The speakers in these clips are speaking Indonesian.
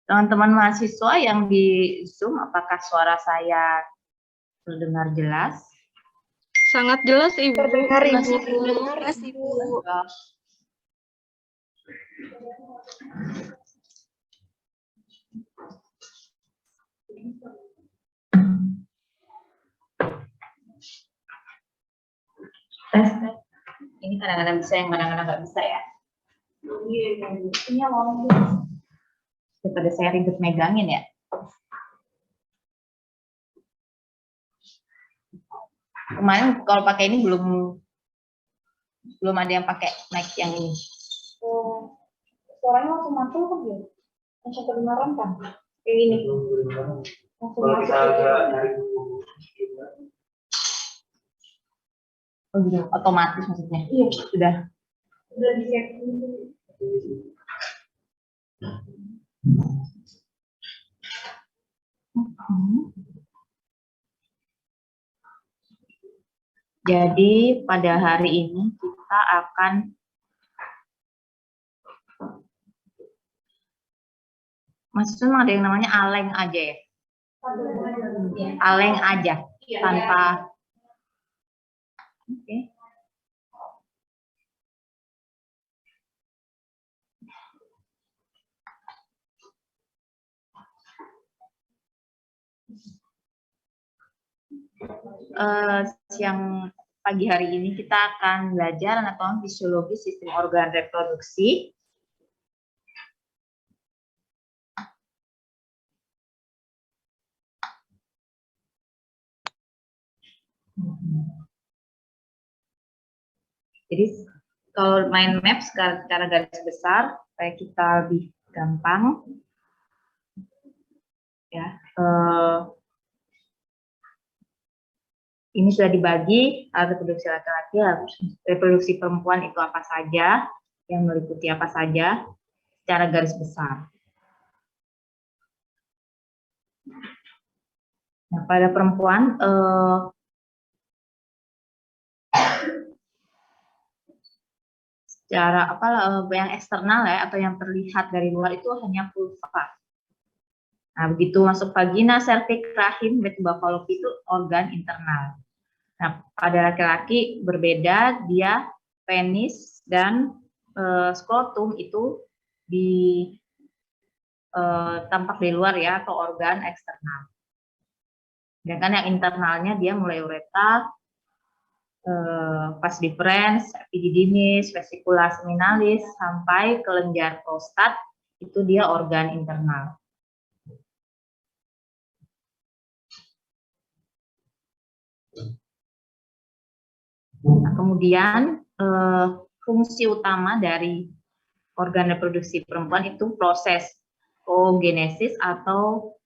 Teman-teman mahasiswa yang di Zoom, apakah suara saya terdengar jelas? Sangat jelas, Ibu. Terdengar, Ibu. Jelas, Ibu. Tes. Ini kadang-kadang bisa, yang kadang-kadang nggak bisa ya. Ini mau daripada saya ribet megangin ya. Kemarin kalau pakai ini belum ada yang pakai mic yang ini. Oh, suaranya langsung masuk kan ya? Langsung kedengaran kan? Kayak gini. Langsung masuk. Oh gitu, otomatis maksudnya. Iya, Sudah. udah di-setting. Jadi pada hari ini kita akan maksudnya ada yang namanya aleng aja ya. Aleng aja tanpa oke. Siang pagi hari ini kita akan belajar anatomi fisiologi sistem organ reproduksi. Jadi kalau main map secara garis besar supaya kita lebih gampang ya. Ini sudah dibagi reproduksi laki-laki, reproduksi perempuan itu apa saja, yang meliputi apa saja secara garis besar. Nah, pada perempuan secara yang eksternal ya atau yang terlihat dari luar itu hanya vulva. Nah, begitu masuk vagina, serviks, rahim, tuba fallopi itu organ internal. Nah, pada laki-laki berbeda, dia penis dan skrotum itu tampak di luar ya atau organ eksternal. Sedangkan yang internalnya dia mulai ureta, vas deferens, epididymis, vesicula seminalis sampai kelenjar prostat itu dia organ internal. Nah, kemudian fungsi utama dari organ reproduksi perempuan itu proses oogenesis atau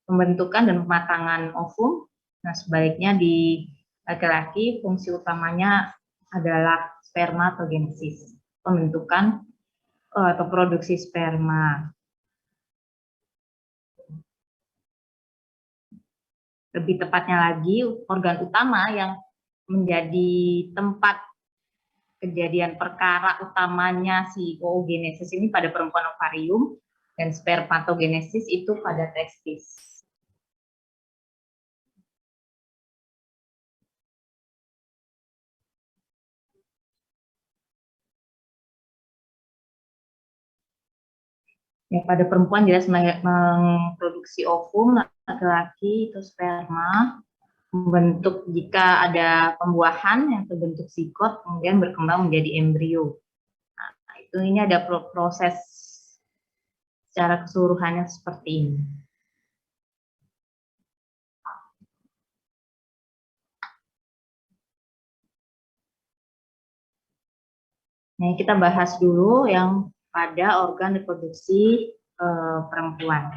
pembentukan dan pematangan ovum. Nah, sebaliknya di laki-laki fungsi utamanya adalah spermatogenesis, pembentukan atau produksi sperma. Lebih tepatnya lagi, organ utama yang menjadi tempat kejadian perkara utamanya si oogenesis ini pada perempuan ovarium dan spermatogenesis itu pada testis. Ya, pada perempuan jelas memproduksi ovum, laki-laki itu sperma, membentuk jika ada pembuahan yang terbentuk zigot, kemudian berkembang menjadi embrio. Nah, itu ini ada proses secara keseluruhannya seperti ini. Nah, kita bahas dulu yang pada organ reproduksi perempuan.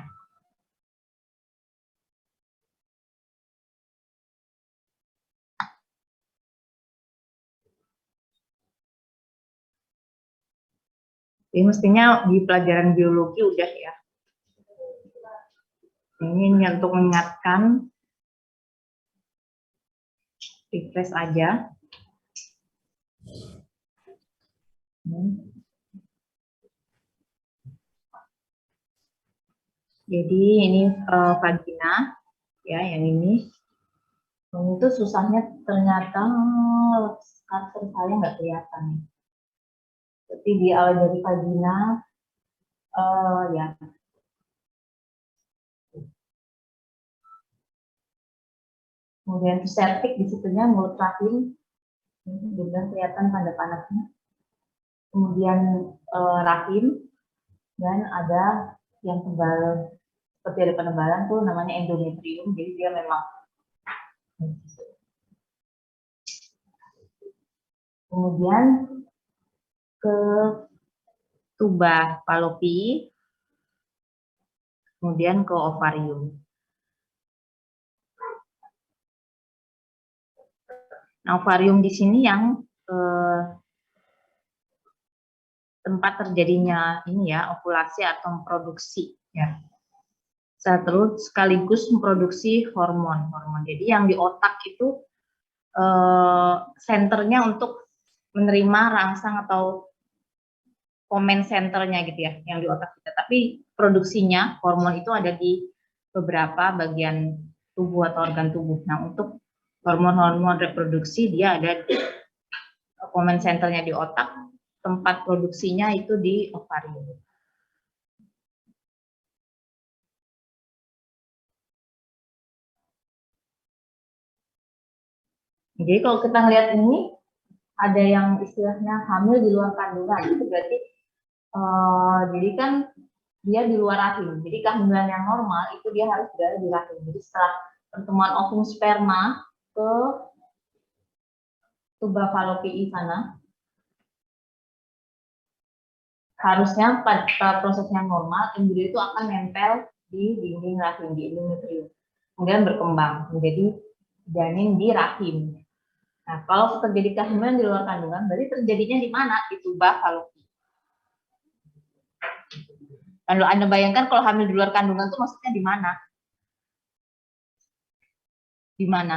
Ini mestinya di pelajaran biologi udah ya. Ini untuk mengingatkan, refresh aja. Jadi ini vagina, ya yang ini. Itu susahnya ternyata cursor saya nggak kelihatan. Tapi di awal dari vagina, ya. Kemudian cervix di situnya mulut rahim, ini juga kelihatan tanda panasnya. Kemudian rahim, dan ada yang tebal, seperti ada penebalan tuh namanya endometrium, jadi dia memang. Kemudian ke tuba Fallopi, kemudian ke ovarium. Nah, ovarium di sini yang tempat terjadinya ini ya, ovulasi atau produksi ya. Terus sekaligus memproduksi hormon. Jadi yang di otak itu senternya untuk menerima rangsang atau komen senternya gitu ya, yang di otak kita. Tapi produksinya hormon itu ada di beberapa bagian tubuh atau organ tubuh. Nah, untuk hormon-hormon reproduksi dia ada di komen senternya di otak, tempat produksinya itu di ovarium. Jadi kalau kita lihat ini, ada yang istilahnya hamil di luar kandungan, itu berarti jadi kan dia di luar rahim. Jadi kehamilan yang normal itu dia harus berada di rahim. Jadi setelah pertemuan ovum sperma ke tuba Fallopi sana, harusnya pada proses yang normal embrio itu akan nempel di dinding rahim, di endometrium, kemudian berkembang menjadi janin di rahim. Nah, kalau terjadi kehamilan di luar kandungan, berarti terjadinya di mana? Di tuba Fallopi. Kalau Anda bayangkan kalau hamil di luar kandungan itu maksudnya di mana? Di mana?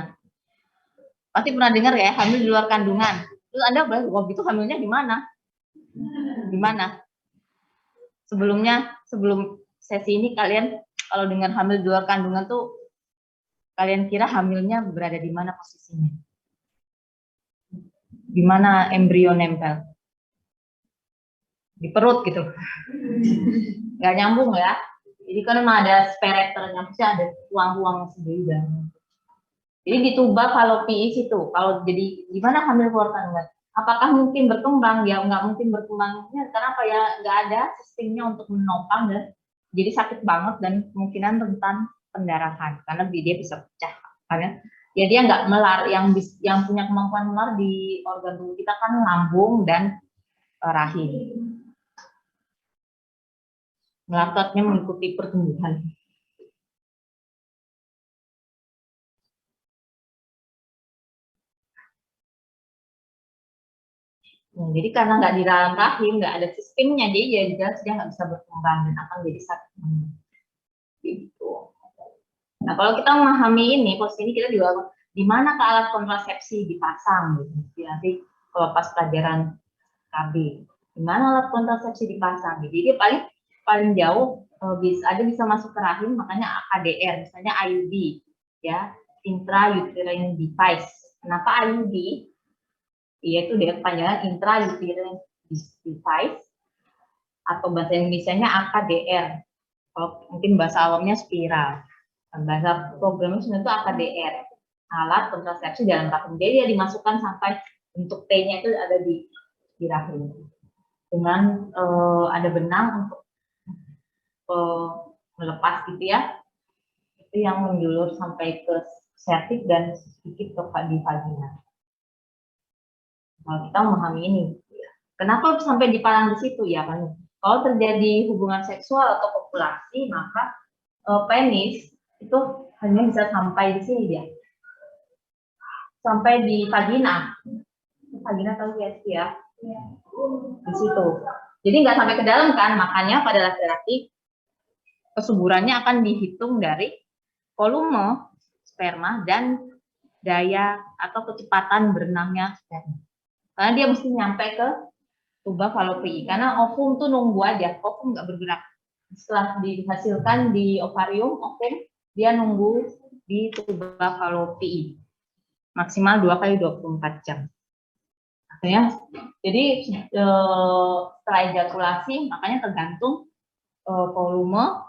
Pasti pernah dengar ya, hamil di luar kandungan. Terus Anda bilang, wah gitu hamilnya di mana? Di mana? Sebelumnya, sebelum sesi ini kalian kalau dengar hamil di luar kandungan tuh, kalian kira hamilnya berada di mana posisinya? Di mana embrio nempel? Di perut gitu. Nggak nyambung ya. Jadi kan memang ada spireternya, maksudnya ada ruang-ruang sendiri dan. Jadi di tuba Fallopi situ. Kalau jadi gimana hamil keluar kandungan? Apakah mungkin berkembang? Ya nggak mungkin berkembangnya. Kenapa ya? Nggak ada sistemnya untuk menopang dan jadi sakit banget dan kemungkinan rentan pendarahan karena dia bisa pecah. Karena ya dia nggak melar. Yang punya kemampuan melar di organ tubuh kita kan lambung dan rahim. Melototnya mengikuti pertumbuhan. Nah, jadi karena nggak di dalam rahim, nggak ada sistemnya, jadi ya jelas dia nggak bisa berkembang dan akan jadi sakit. Gitu. Nah, kalau kita memahami ini, posisi ini kita juga di mana ke alat kontrasepsi dipasang, gitu. Nanti kalau pas pelajaran KB, di mana alat kontrasepsi dipasang. Jadi dia paling jauh bisa masuk ke rahim, makanya AKDR, misalnya IUD, ya, intrauterine device. Kenapa IUD? Yaitu dia kepanjangan intrauterine device atau bahasa Indonesianya AKDR. Kalau mungkin bahasa awamnya spiral. Bahasa programnya sebenarnya itu AKDR, alat kontrasepsi dalam rahim. Jadi dia dimasukkan sampai bentuk T-nya itu ada di rahim. Dengan ada benang untuk melepas gitu ya. Itu yang menjulur sampai ke cervix dan sedikit ke di vagina. Kalau kita memahami ini, kenapa sampai dipasang di situ ya kan? Kalau terjadi hubungan seksual atau kopulasi, maka penis itu hanya bisa sampai di sini dia, sampai di vagina. Vagina tahu ya? Di situ. Jadi nggak sampai ke dalam kan? Makanya pada laki-laki kesuburannya akan dihitung dari volume sperma dan daya atau kecepatan berenangnya sperma. Karena dia mesti nyampe ke tuba Fallopi. Karena ovum tuh nunggu aja, ovum nggak bergerak. setelah dihasilkan di ovarium, ovum, dia nunggu di tuba fallopi maksimal 2 kali 24 jam. Ya, jadi setelah ejakulasi makanya tergantung volume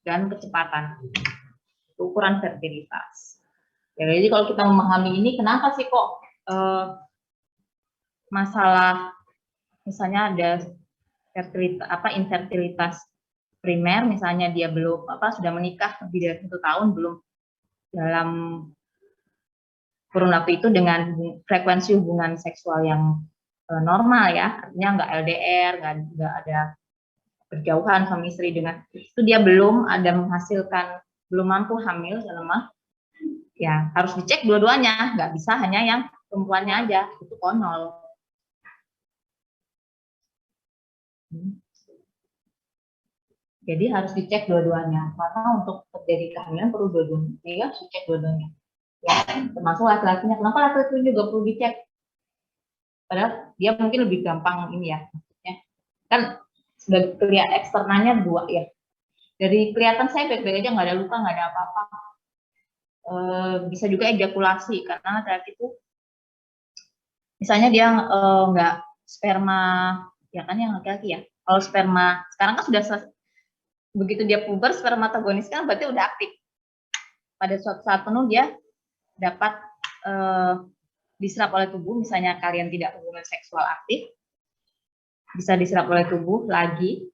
dan kecepatan ukuran fertilitas. Ya, jadi kalau kita memahami ini, kenapa sih kok masalah misalnya ada fertilitas infertilitas primer, misalnya dia belum sudah menikah lebih dari 1 tahun belum dalam kurun waktu itu dengan frekuensi hubungan seksual yang normal ya, artinya nggak LDR, nggak ada berjauhan suami istri, dengan itu dia belum ada menghasilkan, belum mampu hamil selama, ya harus dicek dua-duanya, nggak bisa hanya yang perempuannya aja, itu konyol. Jadi harus dicek dua-duanya, karena untuk terjadi kehamilan perlu dua-duanya, ya harus dicek dua-duanya. Ya, termasuk laki-lakinya. Kenapa laki-laki juga perlu dicek? Padahal dia mungkin lebih gampang ini ya, maksudnya kan sudah kelihatan eksternalnya dua ya. Dari kelihatan saya baik-baik aja, nggak ada luka, nggak ada apa-apa. Bisa juga ejakulasi karena laki-laki itu, misalnya dia nggak sperma, ya kan yang laki-laki ya. Kalau sperma sekarang kan sudah begitu dia puber, spermatogonis kan berarti udah aktif. Pada suatu saat penuh dia dapat diserap oleh tubuh, misalnya kalian tidak hubungan seksual aktif, bisa diserap oleh tubuh lagi,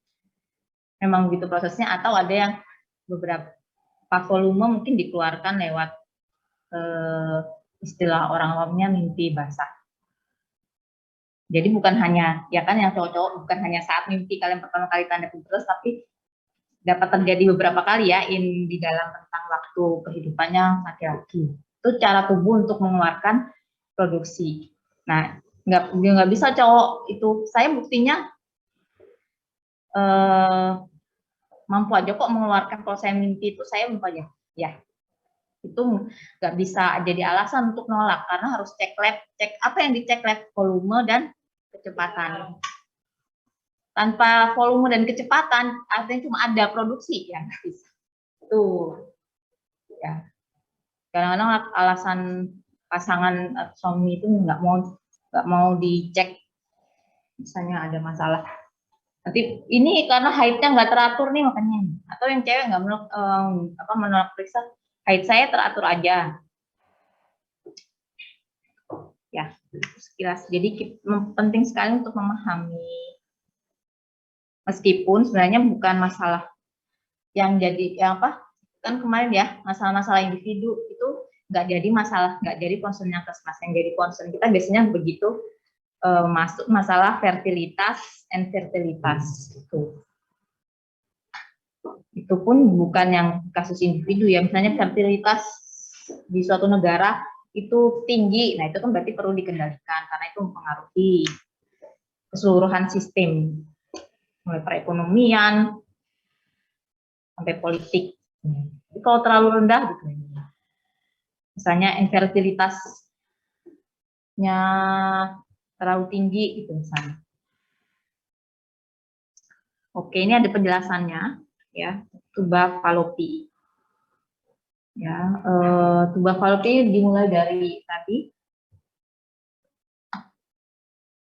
memang begitu prosesnya, atau ada yang beberapa volume mungkin dikeluarkan lewat istilah orang awamnya mimpi basah. Jadi bukan hanya, ya kan yang cowok-cowok, bukan hanya saat mimpi kalian pertama kali tanda putus, tapi dapat terjadi beberapa kali ya di dalam tentang waktu kehidupannya laki-laki. Itu cara tubuh untuk mengeluarkan produksi. Nah, nggak bisa cowok itu, saya buktinya mampu aja kok mengeluarkan, kalau saya mimpi itu saya mampu aja. Ya, itu nggak bisa jadi alasan untuk nolak, karena harus cek lab, cek apa yang dicek lab, volume dan kecepatan. Tanpa volume dan kecepatan, artinya cuma ada produksi, ya nggak bisa. Tuh, ya. Kadang-kadang alasan pasangan suami itu nggak mau dicek, misalnya ada masalah. Nanti ini karena haidnya nggak teratur nih makanya, atau yang cewek nggak menolak periksa, haid saya teratur aja. Ya, sekilas. Jadi penting sekali untuk memahami, meskipun sebenarnya bukan masalah yang jadi kan kemarin ya, masalah-masalah individu itu nggak jadi masalah, nggak jadi concernnya Kesmas. Yang jadi concern kita biasanya begitu masuk masalah fertilitas, infertilitas itu pun bukan yang kasus individu ya, misalnya fertilitas di suatu negara itu tinggi, nah itu kan berarti perlu dikendalikan karena itu mempengaruhi keseluruhan sistem, mulai perekonomian sampai politik. Jadi kalau terlalu rendah gitu, misalnya infertilitasnya terlalu tinggi gitu misalnya. Oke, ini ada penjelasannya ya, tuba fallopi. Ya, tuba fallopi dimulai dari tadi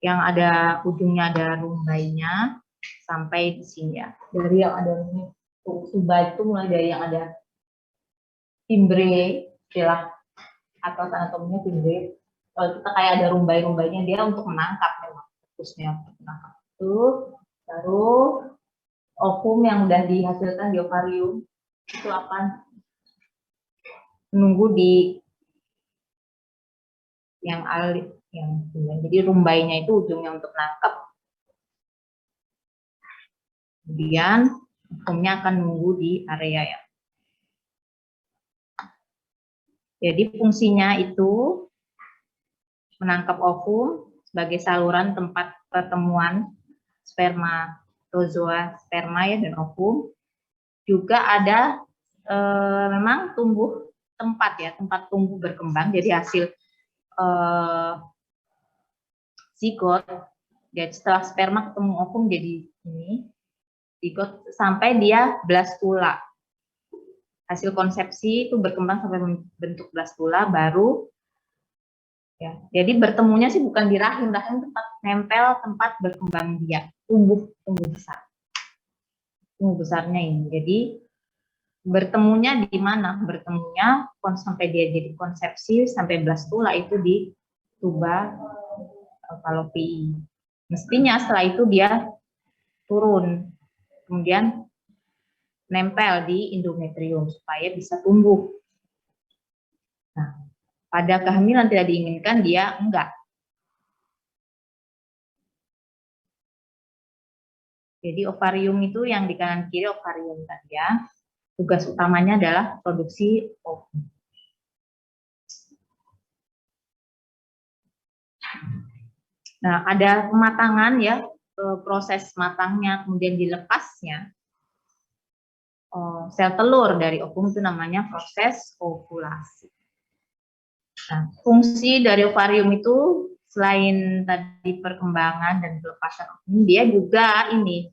yang ada ujungnya ada rumbainya sampai di sini ya. Dari yang ada tuba itu mulai dari yang ada timbre, istilah atau anatominya timbre. Kalau kita kayak ada rumbai-rumbainya, dia untuk menangkap memang fokusnya untuk menangkap itu. Baru ovum yang udah dihasilkan di ovarium itu akan menunggu di yang alif, yang jadi rumbainya itu ujungnya untuk nangkap, kemudian ovumnya akan menunggu di area ya. Jadi fungsinya itu menangkap ovum sebagai saluran tempat pertemuan spermatozoa, sperma ya, dan ovum. Juga ada memang tumbuh tempat ya, tempat tumbuh berkembang. Jadi hasil zigot, jadi setelah sperma ketemu ovum jadi ini. zigot sampai dia blastula. Hasil konsepsi itu berkembang sampai bentuk blastula, baru ya. Jadi bertemunya sih bukan di rahim, rahim tempat nempel, tempat berkembang dia, tumbuh besar. Tumbuh besarnya ini. Jadi bertemunya di mana? Bertemunya sampai dia jadi konsepsi sampai blastula itu di tuba fallopi. Mestinya setelah itu dia turun, kemudian nempel di endometrium supaya bisa tumbuh. Nah, pada kehamilan tidak diinginkan dia enggak. Jadi ovarium itu yang di kanan kiri ovarium tadi ya. Tugas utamanya adalah produksi ovum. Nah, ada pematangan ya, proses matangnya, kemudian dilepasnya sel telur dari ovum itu namanya proses ovulasi. Nah, fungsi dari ovarium itu selain tadi perkembangan dan pelepasan ovum, dia juga ini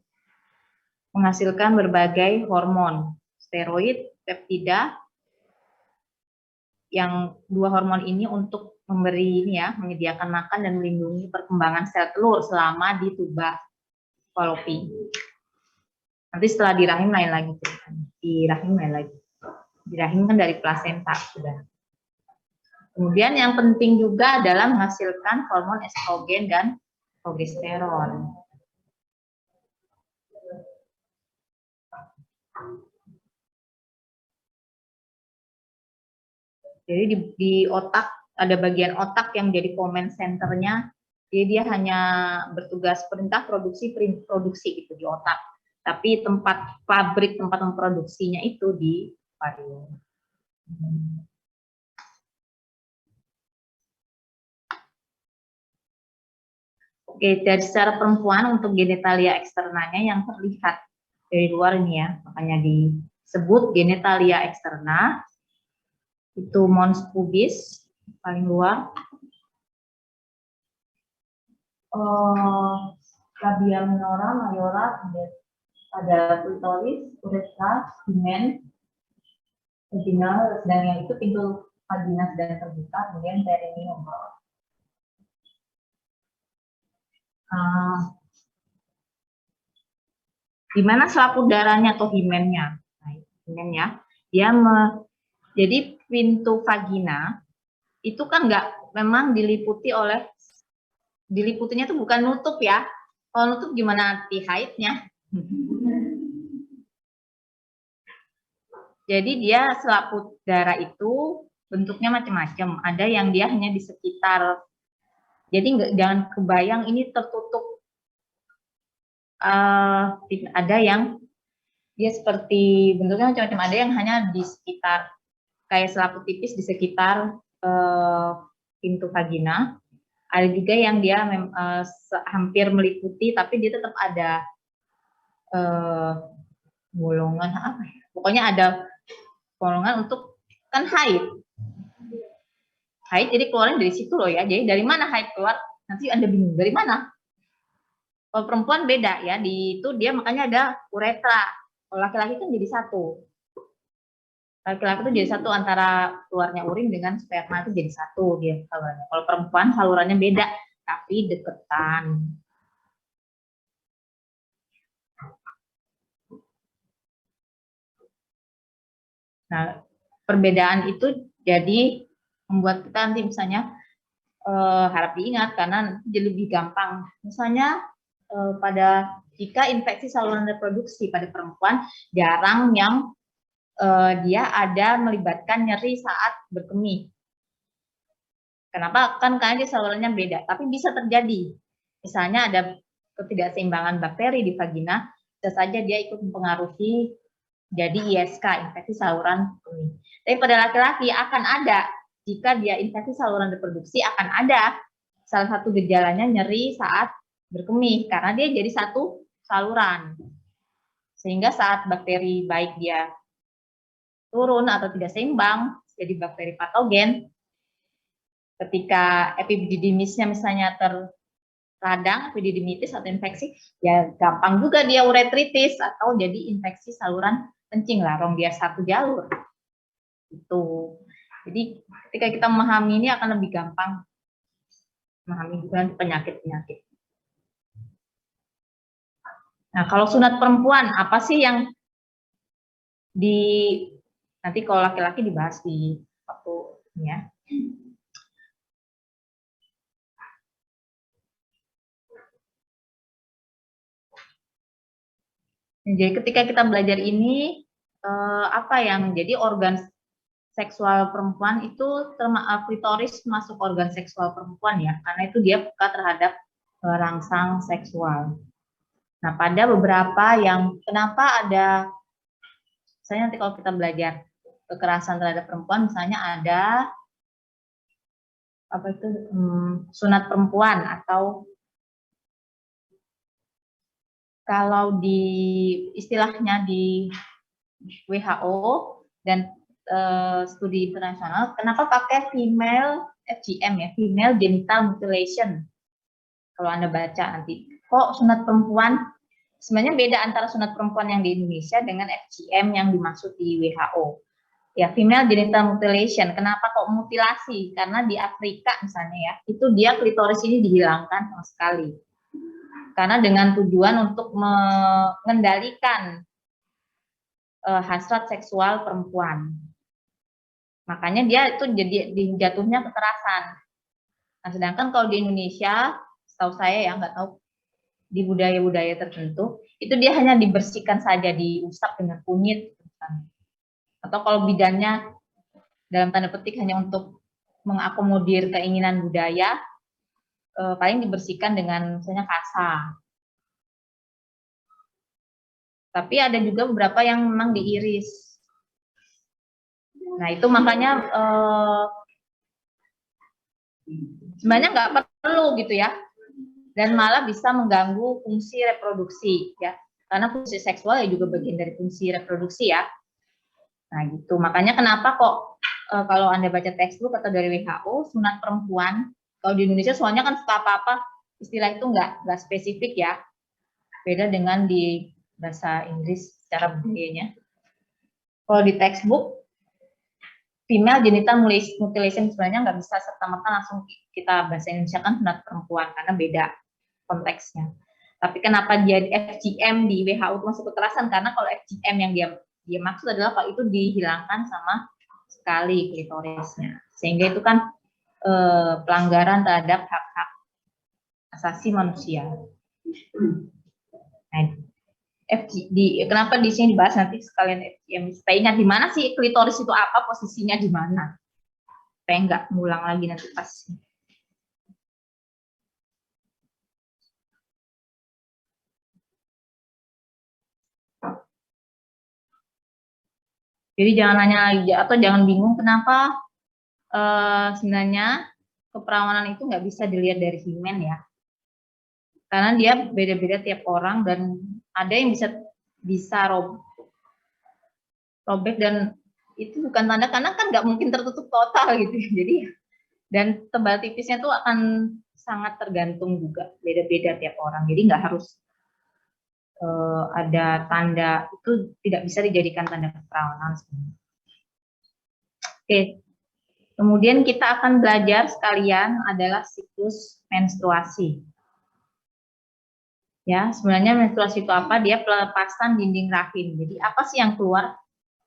menghasilkan berbagai hormon, steroid, peptida, yang dua hormon ini untuk memberi ini ya, menyediakan makan dan melindungi perkembangan sel telur selama di tuba fallopi. Nanti setelah di rahim lain lagi, di rahim lain lagi. Di rahim kan dari plasenta sudah. Kemudian yang penting juga adalah menghasilkan hormon estrogen dan progesteron. Jadi di otak ada bagian otak yang jadi command centernya. Jadi dia hanya bertugas perintah produksi gitu di otak. Tapi tempat pabrik, tempat memproduksinya itu di ovarium. Oke, dari secara perempuan untuk genitalia eksternanya yang terlihat dari luar ini ya, makanya disebut genitalia eksterna. Itu mons pubis paling luar, labia minora, mayora, ada klitoris, uretra, himen, vaginal, dan yang itu pintu vagina sedang terbuka, kemudian perineum. Di mana selaput darahnya atau himennya? Nah, himennya, jadi pintu vagina itu kan memang diliputinya itu bukan nutup ya. Kalau nutup gimana nanti haidnya? Jadi dia selaput darah itu bentuknya macam-macam. Ada yang dia hanya di sekitar. Jadi jangan kebayang ini tertutup. Ada yang dia seperti bentuknya macam-macam. Ada yang hanya di sekitar kayak selaput tipis di sekitar pintu vagina. Ada juga yang dia hampir meliputi, tapi dia tetap ada bolongan apa ya? Pokoknya ada bolongan untuk kan haid. Haid jadi keluarnya dari situ loh ya. Jadi dari mana haid keluar? Nanti Anda bingung dari mana. Kalau perempuan beda ya, di itu dia makanya ada uretra. Kalau laki-laki kan jadi satu. Laki-laki itu jadi satu antara keluarnya urin dengan sperma itu jadi satu dia salurannya. Kalau perempuan salurannya beda tapi deketan. Nah, perbedaan itu jadi membuat kita nanti misalnya harap diingat karena jadi lebih gampang. Misalnya jika infeksi saluran reproduksi pada perempuan jarang yang dia ada melibatkan nyeri saat berkemih. Kenapa? Kan karena dia salurannya beda, tapi bisa terjadi. Misalnya ada ketidakseimbangan bakteri di vagina, bisa saja dia ikut mempengaruhi jadi ISK, infeksi saluran kemih. Tapi pada laki-laki akan ada, jika dia infeksi saluran reproduksi akan ada salah satu gejalanya nyeri saat berkemih, karena dia jadi satu saluran. Sehingga saat bakteri baik dia turun atau tidak seimbang, jadi bakteri patogen, ketika epididymisnya misalnya radang, epididymitis atau infeksi, ya gampang juga dia uretritis atau jadi infeksi saluran kencing, larong dia satu jalur. Itu. Jadi ketika kita memahami ini akan lebih gampang memahami juga penyakit-penyakit. Nah, kalau sunat perempuan apa sih yang nanti kalau laki-laki dibahas di waktu ini ya. Jadi ketika kita belajar ini apa yang jadi organ seksual perempuan itu klitoris masuk organ seksual perempuan ya, karena itu dia peka terhadap rangsang seksual. Nah, pada beberapa yang kenapa ada, misalnya nanti kalau kita belajar kekerasan terhadap perempuan, misalnya ada apa itu sunat perempuan, atau kalau di istilahnya di WHO dan studi internasional, kenapa pakai female FGM ya, female genital mutilation. Kalau Anda baca nanti, kok sunat perempuan, sebenarnya beda antara sunat perempuan yang di Indonesia dengan FGM yang dimaksud di WHO. Ya, female genital mutilation. Kenapa kok mutilasi? Karena di Afrika misalnya ya, itu dia klitoris ini dihilangkan sama sekali. Karena dengan tujuan untuk mengendalikan hasrat seksual perempuan. Makanya dia itu jadi jatuhnya kekerasan. Nah, sedangkan kalau di Indonesia, setahu saya ya, nggak tahu di budaya-budaya tertentu, itu dia hanya dibersihkan saja, diusap dengan kunyit. Atau kalau bidannya dalam tanda petik hanya untuk mengakomodir keinginan budaya, paling dibersihkan dengan misalnya kasa. Tapi ada juga beberapa yang memang diiris. Nah, itu makanya sebenarnya nggak perlu gitu ya, dan malah bisa mengganggu fungsi reproduksi ya, karena fungsi seksual ya juga bagian dari fungsi reproduksi ya. Nah gitu, makanya kenapa kok kalau Anda baca textbook atau dari WHO, sunat perempuan, kalau di Indonesia soalnya kan suka apa-apa istilah itu nggak spesifik ya, beda dengan di bahasa Inggris secara budayanya. Kalau di textbook female genital mutilation sebenarnya nggak bisa serta-merta langsung kita bahasa Indonesia kan sunat perempuan, karena beda konteksnya. Tapi kenapa dia FGM di WHO itu masuk kekerasan? Karena kalau FGM yang dia maksud adalah kalau itu dihilangkan sama sekali klitorisnya, sehingga itu kan pelanggaran terhadap hak-hak asasi manusia. Nah, kenapa di sini dibahas nanti sekalian FGM, supaya ingat di mana sih klitoris itu apa, posisinya di mana, supaya nggak ngulang lagi nanti pas. Jadi jangan nanya lagi atau jangan bingung kenapa sebenarnya keperawanan itu nggak bisa dilihat dari himen ya, karena dia beda-beda tiap orang, dan ada yang bisa robek, dan itu bukan tanda, karena kan nggak mungkin tertutup total gitu. Jadi dan tebal tipisnya tuh akan sangat tergantung juga, beda-beda tiap orang. Jadi nggak harus ada tanda, itu tidak bisa dijadikan tanda keperawanan sebenarnya. Oke. Kemudian kita akan belajar sekalian adalah siklus menstruasi. Ya, sebenarnya menstruasi itu apa? Dia pelepasan dinding rahim. Jadi apa sih yang keluar?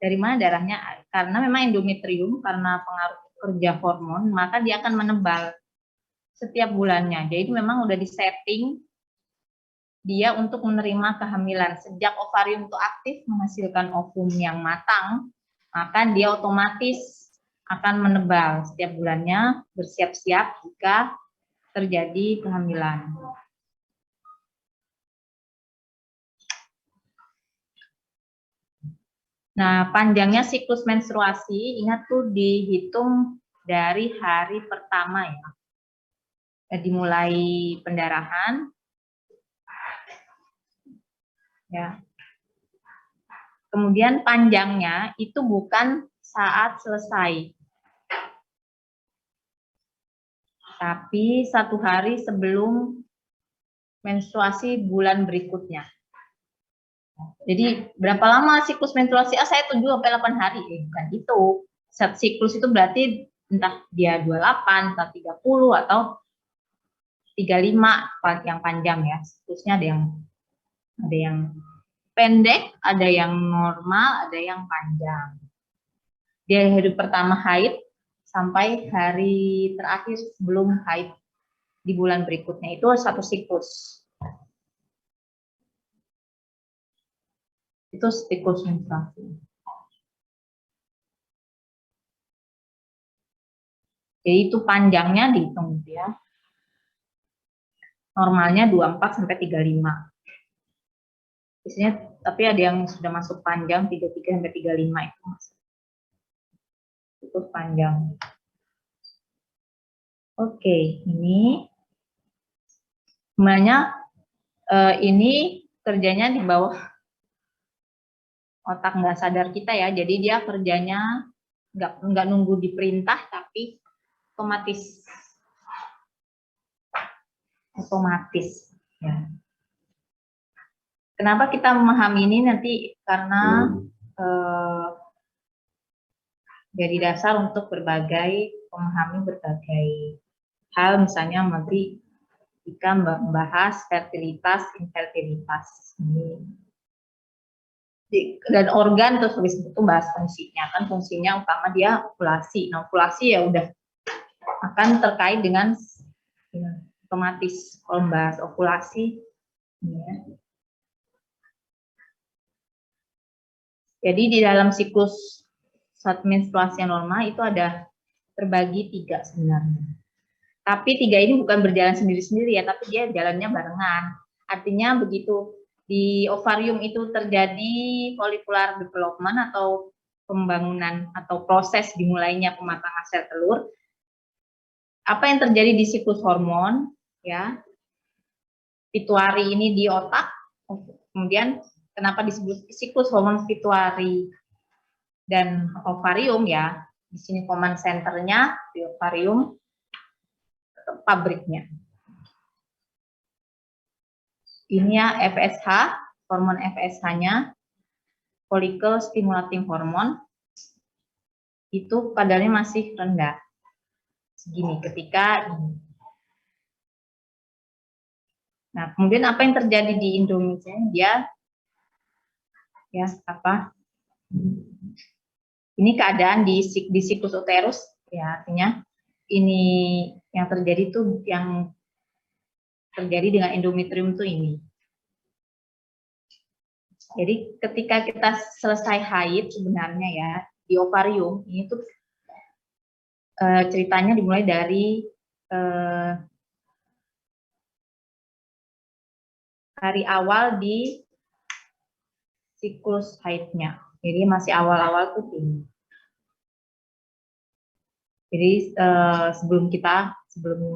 Dari mana darahnya? Karena memang endometrium, karena pengaruh kerja hormon, maka dia akan menebal setiap bulannya. Jadi memang udah disetting dia untuk menerima kehamilan. Sejak ovarium itu aktif menghasilkan ovum yang matang, maka dia otomatis akan menebal setiap bulannya, bersiap-siap jika terjadi kehamilan. Nah, panjangnya siklus menstruasi, ingat tuh dihitung dari hari pertama ya. Dimulai pendarahan, ya. Kemudian panjangnya itu bukan saat selesai, tapi 1 hari sebelum menstruasi bulan berikutnya. Jadi berapa lama siklus menstruasi? Saya 7 sampai 8 hari. Bukan itu. Siklus itu berarti entah dia 28, entah 30 atau 35 yang panjang ya. Siklusnya ada yang pendek, ada yang normal, ada yang panjang. Dia hari pertama haid sampai hari terakhir sebelum haid di bulan berikutnya, itu satu siklus. Itu siklus menstruasi. Jadi itu panjangnya dihitung ya. Normalnya 24 sampai 35. Biasanya tapi ada yang sudah masuk panjang 33 sampai 35 itu masuk. Itu panjang. Oke, ini sebenarnya ini kerjanya di bawah otak nggak sadar kita ya. Jadi dia kerjanya nggak nunggu diperintah, tapi otomatis ya. Kenapa kita memahami ini nanti karena dari dasar untuk memahami berbagai hal, misalnya nanti jika membahas fertilitas, infertilitas dan organ, terus habis itu bahas fungsinya. Kan fungsinya utama dia ovulasi. Nah, ovulasi ya udah akan terkait dengan ya, otomatis kalau membahas ovulasi ya. Jadi di dalam siklus saat menstruasi yang normal itu ada terbagi 3 sebenarnya. Tapi 3 ini bukan berjalan sendiri-sendiri ya, tapi dia jalannya barengan. Artinya begitu di ovarium itu terjadi follicular development atau pembangunan atau proses dimulainya pematangan sel telur, apa yang terjadi di siklus hormon ya, pituari ini di otak, kemudian kenapa disebut siklus hormon pituari dan ovarium ya, di sini command centernya di ovarium, pabriknya. Ini ya FSH, hormon FSH-nya, follicle stimulating hormone, itu kadarnya masih rendah. Segini ketika ini. Nah, kemudian apa yang terjadi di endometrium? Dia ya apa? Ini keadaan di siklus uterus ya, artinya ini yang terjadi tuh yang terjadi dengan endometrium tuh ini. Jadi ketika kita selesai haid sebenarnya ya di ovarium ini tuh ceritanya dimulai dari hari awal di siklus haidnya. Jadi masih awal-awal tuh ini. Jadi sebelum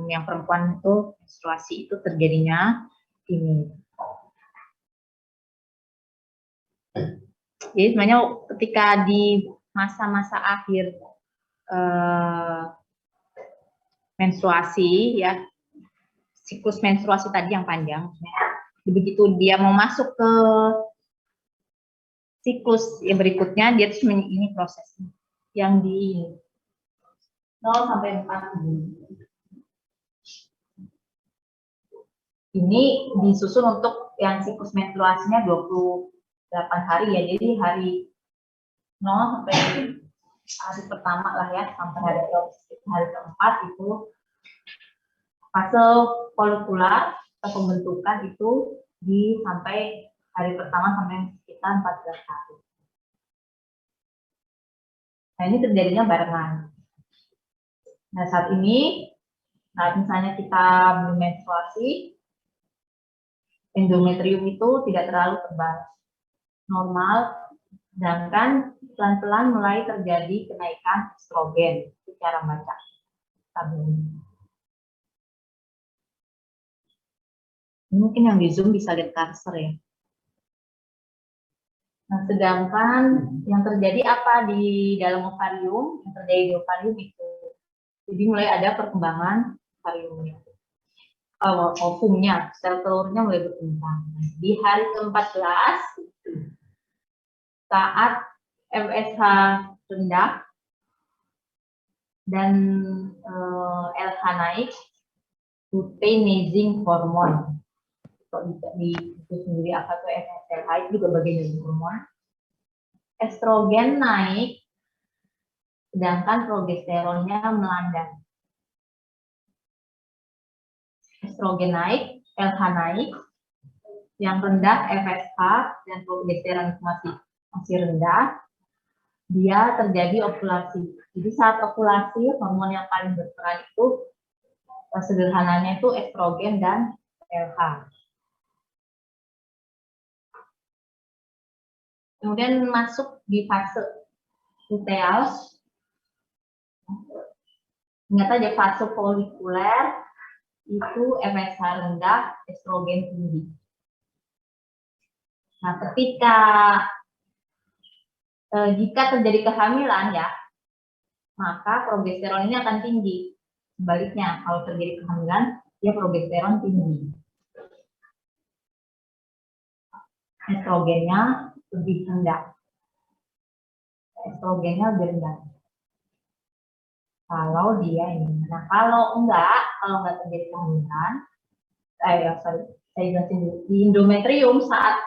yang perempuan itu menstruasi itu terjadinya ini. Jadi sebenarnya ketika di masa-masa akhir menstruasi ya, siklus menstruasi tadi yang panjang, begitu dia mau masuk ke siklus yang berikutnya, dia terus ini prosesnya yang di 0 sampai 4 ini disusun untuk yang siklus menstruasinya 28 hari ya, jadi hari 0 sampai hari pertama lah ya, sampai hari keempat itu fase folikular atau pembentukan itu sampai hari pertama sampai sekitar 14 hari. Nah ini terjadinya barengan. Nah saat ini, misalnya kita belum menstruasi, endometrium itu tidak terlalu tebal, normal, sedangkan pelan-pelan mulai terjadi kenaikan estrogen secara baca tabelnya. Mungkin yang di Zoom bisa lihat cursor ya. Nah, sedangkan yang terjadi apa di dalam ovarium? Yang terjadi di ovarium itu, jadi mulai ada perkembangan ovariumnya. ovumnya, sel telurnya mulai berkembang. Di hari ke-14 saat FSH rendah dan LH naik, luteinizing hormon. Kalau itu sendiri apa tuh FSH itu juga bagian dari hormon. Estrogen naik, sedangkan progesteronnya melandai. Estrogen naik, LH naik, yang rendah FSH dan progesteron masih rendah, dia terjadi ovulasi. Jadi saat ovulasi, hormon yang paling berperan itu sederhananya itu estrogen dan LH. Kemudian masuk di fase luteal. Ingat aja fase folikuler itu FSH rendah, estrogen tinggi. Nah, ketika jika terjadi kehamilan ya, maka progesteron ini akan tinggi. Sebaliknya, kalau terjadi kehamilan, dia progesteron tinggi. Estrogennya lebih rendah. Estrogennya lebih rendah. Kalau dia ini. Nah, kalau enggak terjadi kehamilan, saya jelasin dulu. Di endometrium saat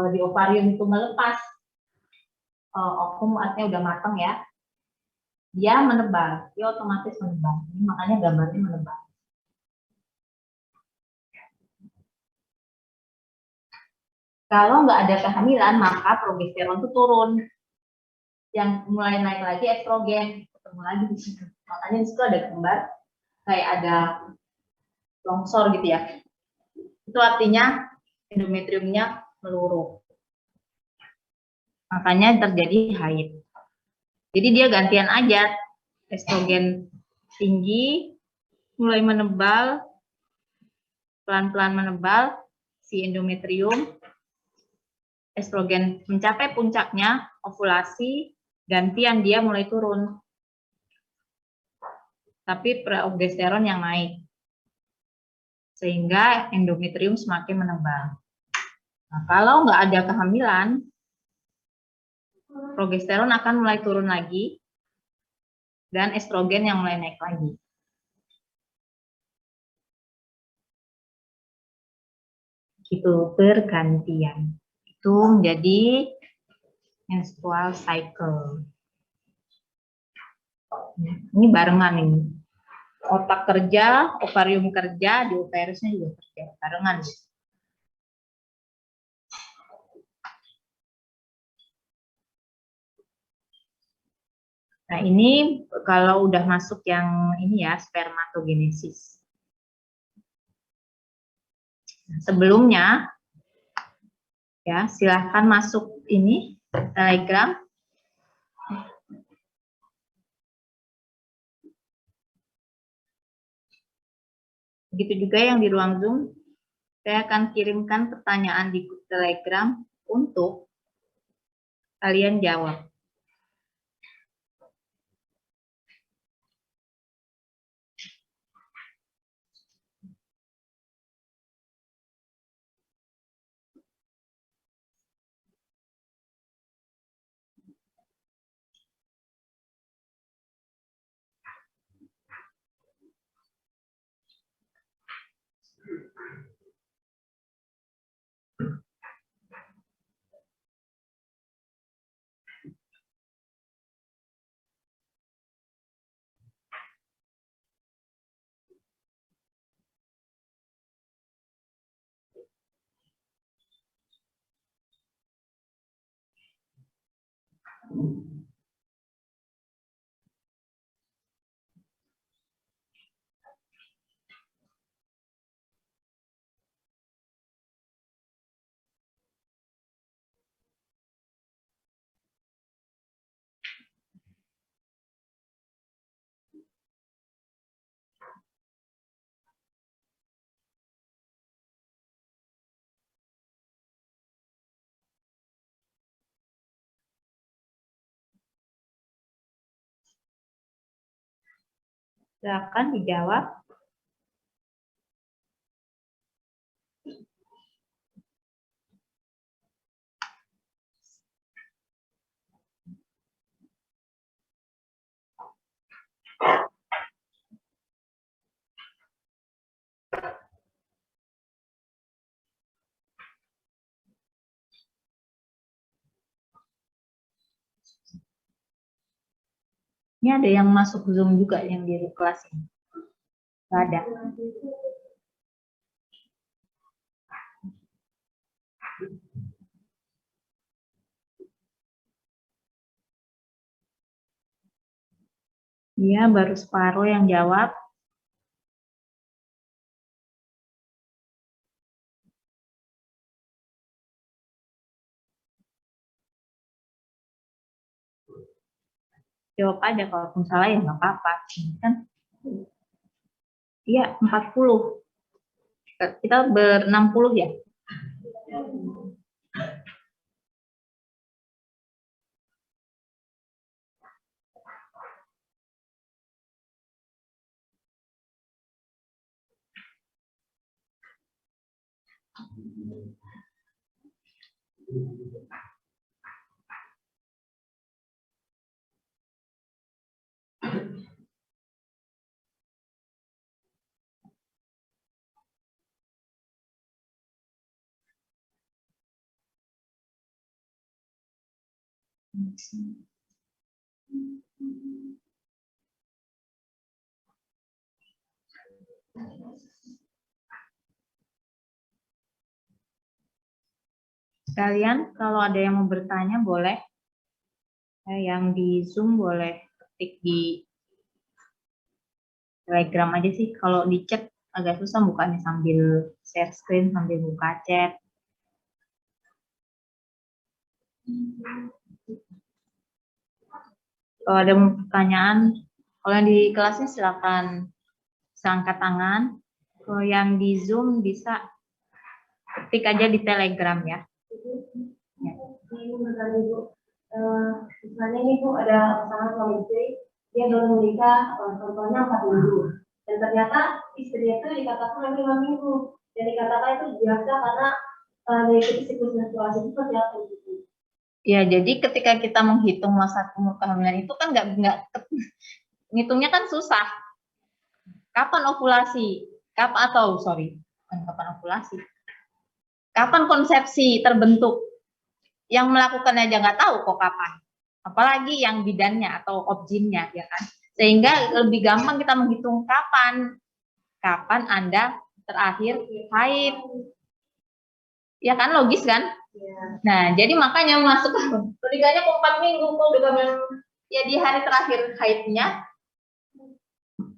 di ovarium itu melepas ovum, artinya udah matang ya, dia menebal, dia otomatis menebal. Ini makanya gambarnya menebal. Kalau nggak ada kehamilan, maka progesteron itu turun. Yang mulai naik lagi estrogen, ketemu lagi di situ. Makanya di situ ada gambar kayak ada longsor gitu ya. Itu artinya endometriumnya meluruh. Makanya terjadi haid. Jadi dia gantian aja, estrogen tinggi, mulai menebal, pelan-pelan menebal, si endometrium, estrogen mencapai puncaknya, ovulasi, gantian dia mulai turun. Tapi progesteron yang naik. Sehingga endometrium semakin menebal. Nah, kalau nggak ada kehamilan, progesteron akan mulai turun lagi, dan estrogen yang mulai naik lagi. Gitu, bergantian. Itu menjadi menstrual cycle. Ini barengan ini. Otak kerja, ovarium kerja, di uterusnya juga kerja. Barengan. Nah, ini kalau udah masuk yang ini ya, spermatogenesis. Sebelumnya, ya silahkan masuk ini, telegram. Begitu juga yang di ruang Zoom, saya akan kirimkan pertanyaan di telegram untuk kalian jawab. Silakan dijawab. Ini ada yang masuk Zoom juga yang di kelas ini. Nggak ada. Iya, baru separuh yang jawab. Jawab aja, kalaupun salah ya nggak apa-apa. Kan? Iya, 40. Kita ber-60 ya? Sekalian, kalau ada yang mau bertanya boleh. Yang di Zoom boleh ketik di Telegram aja sih. Kalau di chat agak susah bukanya sambil share screen, sambil buka chat. Kalau ada pertanyaan, kalau yang di kelasnya silakan angkat tangan. Kalau yang di Zoom bisa ketik aja di Telegram ya. Ya. Misalnya ini Bu ada pasangan suami istri, dia baru menikah, contohnya 4 minggu, dan ternyata istri itu dikatakan lagi 5 minggu, dan dikatakan itu biasa karena mengikuti siklus menstruasi itu seperti apa gitu. Ya, jadi ketika kita menghitung masa umur kehamilan itu kan nggak ngitungnya kan susah. Kapan ovulasi? Kapan ovulasi? Kapan konsepsi terbentuk? Yang melakukannya aja nggak tahu kok kapan. Apalagi yang bidannya atau objinnya, ya kan? Sehingga lebih gampang kita menghitung kapan Anda terakhir haid. Ya kan, logis kan? Ya. Nah, jadi makanya masuk pernikahannya ke 4 minggu kok udah ya di hari terakhir haidnya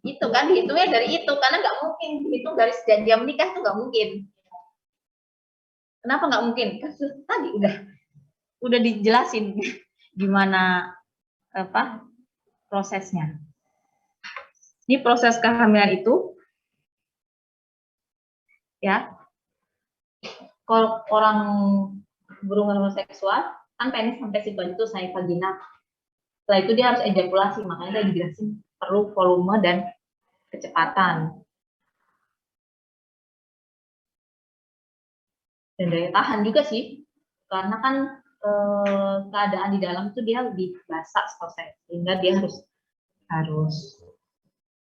itu kan dihitungnya dari itu, karena nggak mungkin dihitung dari sejak dia menikah, itu nggak mungkin. Kenapa nggak mungkin? Kan tadi udah dijelasin gimana apa prosesnya. Ini proses kehamilan itu ya. Kalau orang berhubungan homoseksual kan penis sampai situ itu saya vagina. Setelah itu dia harus ejakulasi, makanya tadi dijelasin perlu volume dan kecepatan. Dan daya tahan juga sih, karena kan keadaan di dalam itu dia lebih basah selesai, sehingga dia harus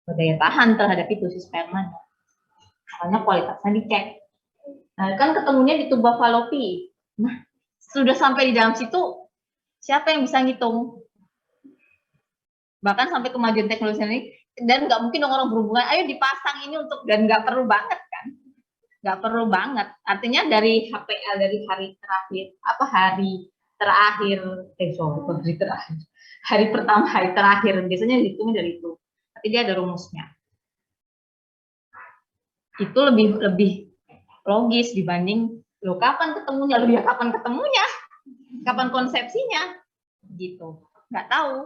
berdaya tahan terhadap itu si sperma. Makanya kualitasnya dicek. Nah, kan ketemunya di tuba falopi. Nah, sudah sampai di dalam situ, siapa yang bisa ngitung? Bahkan sampai kemajuan teknologi ini, dan nggak mungkin orang berhubungan, ayo dipasang ini untuk, dan nggak perlu banget kan? Nggak perlu banget. Artinya dari HPL, dari hari pertama, hari terakhir, biasanya dihitungnya dari itu. Tapi dia ada rumusnya. Itu lebih logis dibanding lo kapan ketemunya, lo ya kapan ketemunya, kapan konsepsinya, gitu. Nggak tahu.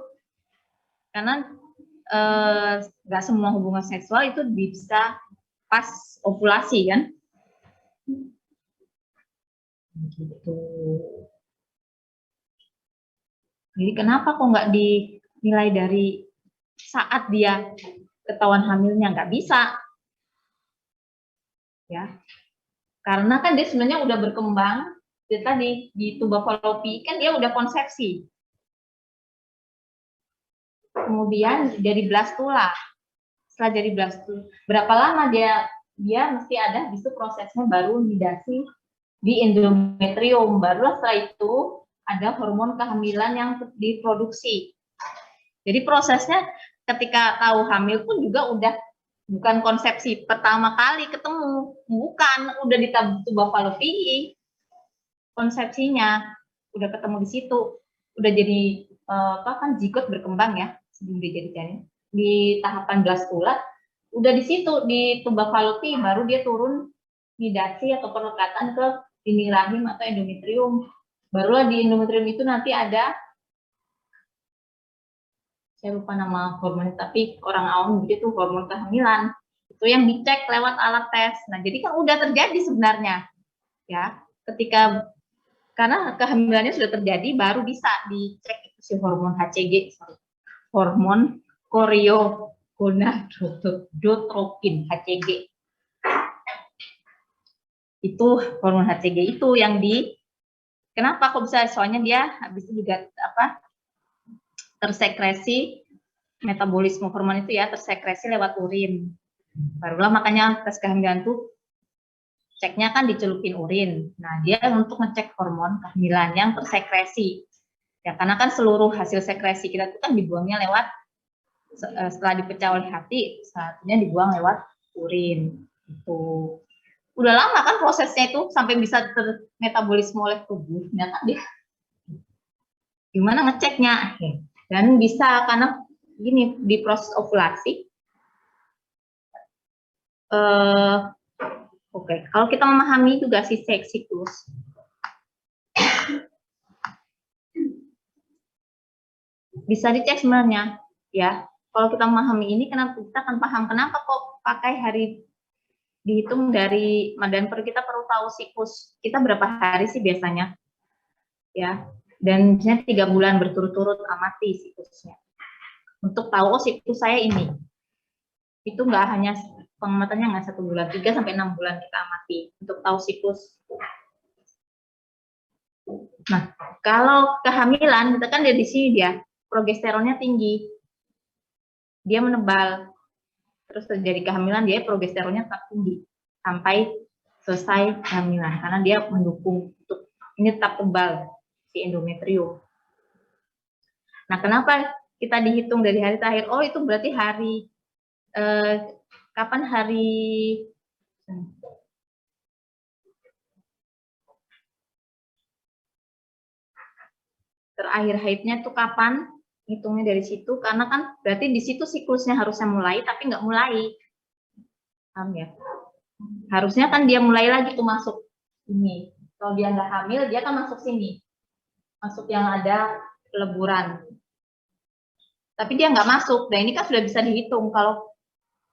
Karena nggak semua hubungan seksual itu bisa pas ovulasi kan. Gitu. Jadi kenapa kok nggak dinilai dari saat dia ketahuan hamilnya? Nggak bisa. Ya. Karena kan dia sebenarnya udah berkembang, dia tadi di tuba falopi kan dia udah konsepsi. Kemudian jadi blastula. Setelah jadi blastula, berapa lama dia mesti ada, di situ prosesnya baru nidasi di endometrium. Barulah setelah itu ada hormon kehamilan yang diproduksi. Jadi prosesnya ketika tahu hamil pun juga udah bukan konsepsi pertama kali ketemu, bukan, udah di tuba fallopian konsepsinya, udah ketemu di situ, udah jadi apa kan zigot berkembang ya sebelum dia jadi janin. Di tahapan blaskula udah di situ di tuba fallopian baru dia turun nidasi atau penekatan ke dinding rahim atau endometrium. Barulah di endometrium itu nanti ada, saya lupa nama hormon, tapi orang awam begitu hormon kehamilan. Itu yang dicek lewat alat tes. Nah, jadi kan udah terjadi sebenarnya. Ya, ketika karena kehamilannya sudah terjadi baru bisa dicek itu si hormon HCG, hormon choriogonadotropin HCG. Itu hormon HCG itu yang kenapa kok bisa, soalnya dia habis itu juga apa tersekresi, metabolisme hormon itu ya tersekresi lewat urin. Barulah makanya tes kehamilan tuh ceknya kan dicelupin urin. Nah, dia untuk ngecek hormon kehamilan yang tersekresi. Ya, karena kan seluruh hasil sekresi kita itu kan dibuangnya lewat, setelah dipecah oleh hati, satunya dibuang lewat urin. Itu udah lama kan prosesnya itu sampai bisa termetabolisme oleh tubuhnya kan dia. Gimana ngeceknya? Dan bisa karena gini di proses ovulasi. Oke, kalau kita memahami juga si siklus, bisa dicek sebenarnya ya. Kalau kita memahami ini, kenapa kita akan paham kenapa kok pakai hari dihitung dari, dan kita perlu tahu siklus kita berapa hari sih biasanya ya, dan misalnya 3 bulan berturut-turut amati siklusnya untuk tahu oh siklus saya ini. Itu nggak hanya pengamatannya nggak 1 bulan, 3 sampai 6 bulan kita amati untuk tahu siklus. Nah, kalau kehamilan kita kan dari sini dia progesteronnya tinggi, dia menebal, terus terjadi kehamilan dia progesteronnya tetap tinggi sampai selesai kehamilan karena dia mendukung untuk ini tetap tebal si endometrium. Nah, kenapa kita dihitung dari hari terakhir? Oh, itu berarti hari kapan hari terakhir haidnya tuh kapan? Hitungnya dari situ, karena kan berarti di situ siklusnya harusnya mulai, tapi nggak mulai. Paham ya? Harusnya kan dia mulai lagi tuh masuk ini. Kalau dia nggak hamil, dia kan masuk sini. Masuk yang ada peleburan. Tapi dia nggak masuk. Dan ini kan sudah bisa dihitung. Kalau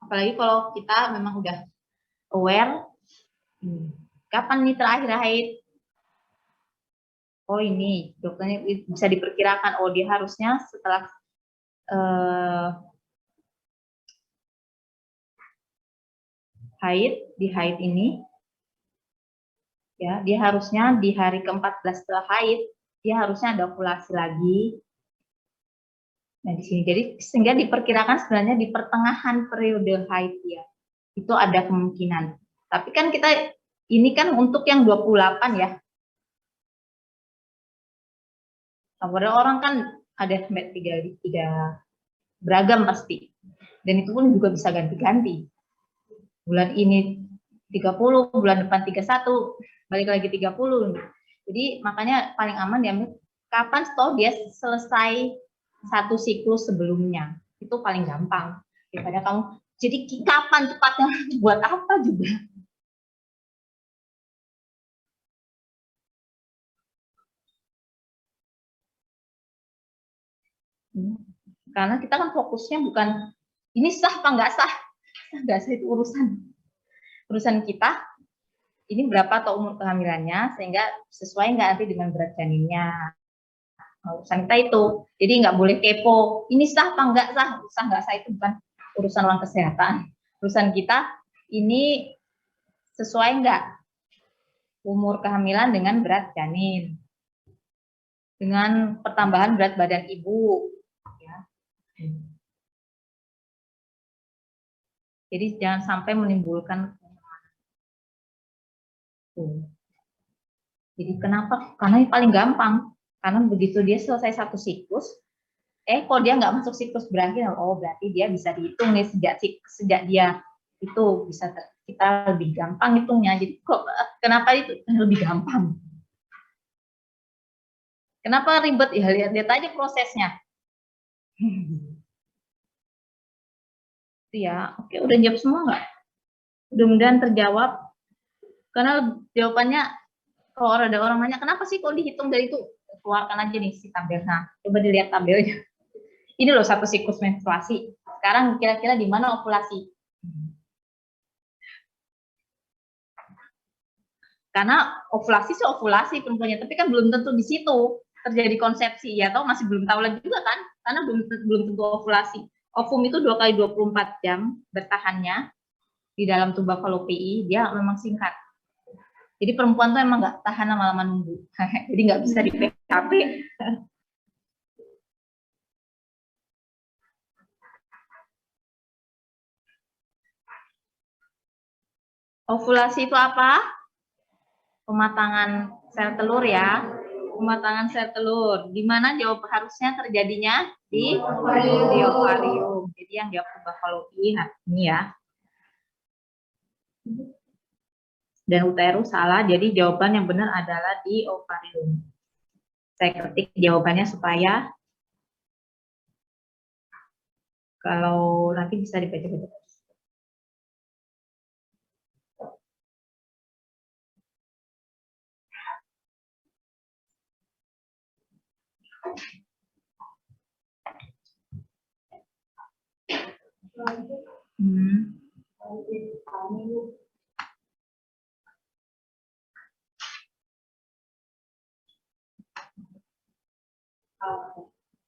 apalagi kalau kita memang udah aware, kapan nih terakhir haid? Oh ini, dokternya bisa diperkirakan, oh dia harusnya setelah di haid ini, ya dia harusnya di hari ke-14 setelah haid, dia harusnya ada ovulasi lagi. Nah di sini, jadi sehingga diperkirakan sebenarnya di pertengahan periode haid ya, itu ada kemungkinan. Tapi kan kita, ini kan untuk yang 28 ya. Pada orang kan ada sampai 3 beragam pasti. Dan itu pun juga bisa ganti-ganti. Bulan ini 30, bulan depan 31, balik lagi 30. Jadi makanya paling aman diambil kapan toh dia selesai satu siklus sebelumnya. Itu paling gampang. Daripada kamu, jadi kapan cepatnya buat apa juga. Karena kita kan fokusnya bukan ini sah apa nggak sah, nggak sah itu urusan kita. Ini berapa atau umur kehamilannya sehingga sesuai nggak nanti dengan berat janinnya. Urusan kita itu, jadi nggak boleh kepo. Ini sah apa nggak sah itu bukan urusan orang kesehatan. Urusan kita ini sesuai nggak umur kehamilan dengan berat janin, dengan pertambahan berat badan ibu. Jadi jangan sampai menimbulkan. Jadi kenapa? Karena yang paling gampang. Karena begitu dia selesai satu siklus, Kalau dia nggak masuk siklus berakhir, oh berarti dia bisa dihitung nih sejak dia itu bisa kita lebih gampang hitungnya. Jadi kok kenapa itu lebih gampang? Kenapa ribet ya? Lihat aja prosesnya. Ya, oke, udah jawab semua nggak? Mudah-mudahan terjawab. Karena jawabannya kalau ada orang nanya, kenapa sih kok dihitung dari itu? Keluarkan aja nih si tabel. Nah, coba dilihat tabelnya. Ini loh satu siklus menstruasi. Sekarang kira-kira di mana ovulasi? Karena ovulasi sih ovulasi perempuannya, tapi kan belum tentu di situ terjadi konsepsi ya, atau masih belum tahu lagi juga kan, karena belum tentu ovulasi. Ovum itu 2 kali 24 jam bertahannya di dalam tuba fallopi, dia memang singkat. Jadi perempuan tuh emang nggak tahan lama-lama nunggu, jadi nggak bisa di PHP. Ovulasi itu apa? Pematangan sel telur ya. Pematangan sel telur. Di mana jawab harusnya terjadinya? Di ovarium. Jadi yang jawab tuba fallopi, nah ini ya. Dan uterus salah, jadi jawaban yang benar adalah di ovarium. Saya ketik jawabannya supaya kalau nanti bisa dibaca-baca.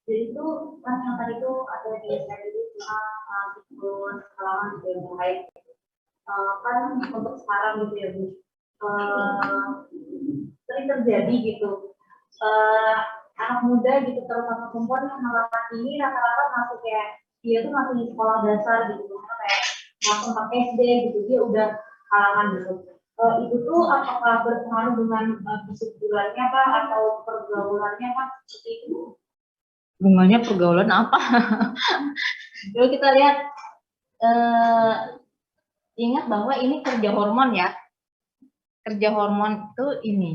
Jadi itu kan yang tadi itu ada di slide itu cuma siklus halaman yang baik. Kan untuk sekarang gitu ya Bu, sering terjadi gitu. Anak muda gitu terutama perempuan yang halaman ini rata-rata masuk kayak dia tuh masih di sekolah dasar gitu, kayak langsung pakai SD gitu, dia udah halangan gitu. Itu tuh apakah berpengaruh dengan kesuburannya Pak atau pergaulannya Pak seperti itu? Hubungannya pergaulan apa? Kalau kita lihat, ingat bahwa ini kerja hormon ya. Kerja hormon itu ini.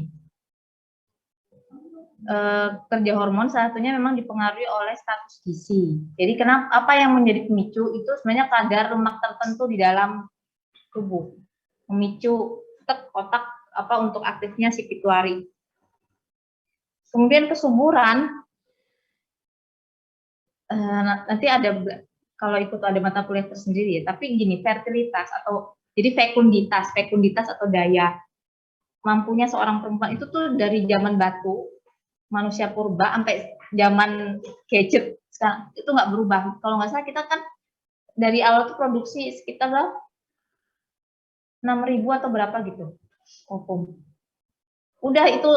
Kerja hormon satunya memang dipengaruhi oleh status gizi. Jadi kenapa apa yang menjadi pemicu itu sebenarnya kadar lemak tertentu di dalam tubuh. Memicu otak apa untuk aktifnya si pituitari. Kemudian kesuburan, nanti ada kalau ikut ada mata kuliah tersendiri ya, tapi gini, fertilitas atau jadi fekunditas atau daya mampunya seorang perempuan itu tuh dari zaman batu manusia purba sampai zaman gadget sekarang itu nggak berubah. Kalau nggak salah kita kan dari awal tuh produksi sekitar 6.000 atau berapa gitu ovum. Udah itu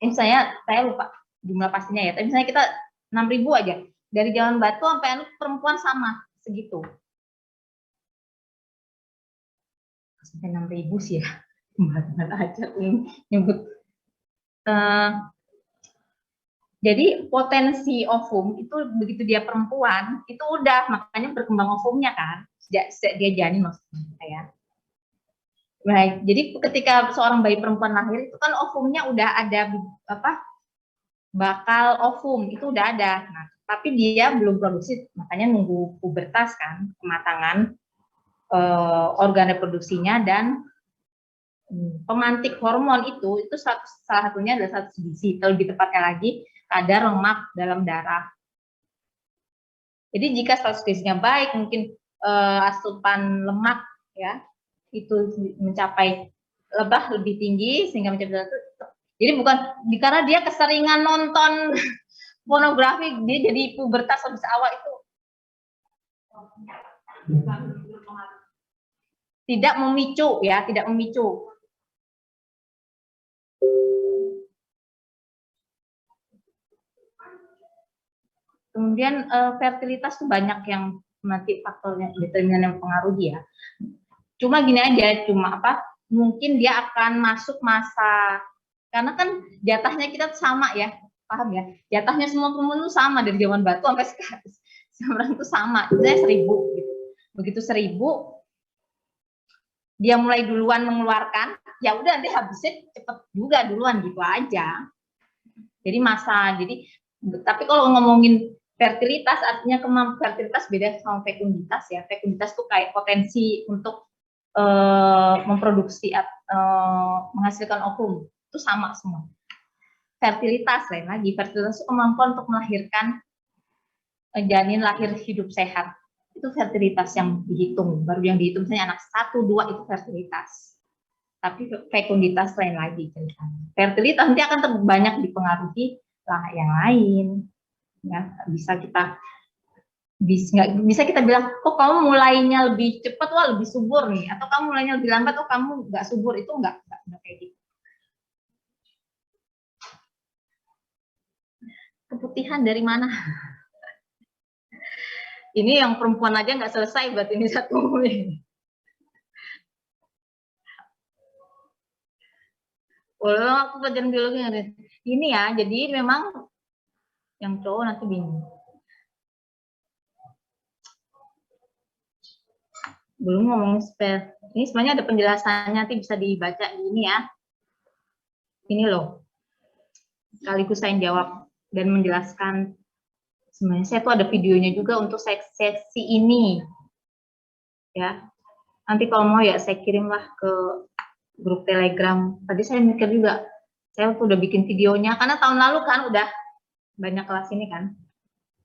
misalnya saya lupa jumlah pastinya ya, tapi misalnya kita 6.000 aja. Dari zaman batu sampai perempuan sama segitu. Sampai 6.000 sih ya. Kemana aja nyebut. Jadi potensi ovum itu begitu dia perempuan itu udah makanya berkembang ovumnya kan sejak dia janin maksudnya ya. Baik, jadi ketika seorang bayi perempuan lahir itu kan ovumnya udah ada apa bakal ovum itu udah ada. Nah, tapi dia belum produksi makanya nunggu pubertas kan kematangan organ reproduksinya dan pemantik hormon itu salah satunya adalah status gizi, atau lebih tepatnya lagi kadar lemak dalam darah. Jadi jika status gizinya baik, mungkin asupan lemak ya itu mencapai lebih tinggi sehingga mencapai jadi bukan karena dia keseringan nonton pornografi dia jadi pubertas habis awal itu tidak memicu ya, tidak memicu. Kemudian fertilitas tuh banyak yang nanti faktornya determinan yang mempengaruhi ya. Cuma gini aja, mungkin dia akan masuk masa karena kan jatahnya kita sama ya. paham ya? Jatahnya semua perempuan itu sama dari zaman batu sampai sekarang itu sama, misalnya 1000 gitu. Begitu 1000 dia mulai duluan mengeluarkan, ya udah nanti habisnya cepet juga duluan gitu aja. Jadi tapi kalau ngomongin fertilitas, artinya kemampuan fertilitas beda sama fekunditas ya. Fekunditas tuh kayak potensi untuk memproduksi menghasilkan ovum, itu sama semua. Fertilitas lain lagi, fertilitas itu kemampuan untuk melahirkan janin lahir hidup sehat. Itu fertilitas yang dihitung, baru yang dihitung misalnya anak 1, 2 itu fertilitas. Tapi fekunditas lain lagi ceritanya. Fertilitas nanti akan banyak dipengaruhi lah yang lain. Ya, bisa kita bilang, oh kamu mulainya lebih cepat, wah lebih subur nih, atau kamu mulainya lebih lambat, oh kamu nggak subur, itu nggak kayak gitu. Keputihan dari mana? Ini yang perempuan aja nggak selesai, buat ini satu. Oh, aku pelajaran biologi ini ya, jadi memang yang cowok nanti bingung. Belum ngomong spell. Ini sebenarnya ada penjelasannya, nanti bisa dibaca di ini ya. Ini loh. Sekaligus saya jawab dan menjelaskan. Sebenarnya saya tuh ada videonya juga untuk sesi ini. Ya. Nanti kalau mau ya saya kirimlah ke grup Telegram. Tadi saya mikir juga, saya tuh udah bikin videonya karena tahun lalu kan udah banyak kelas ini kan.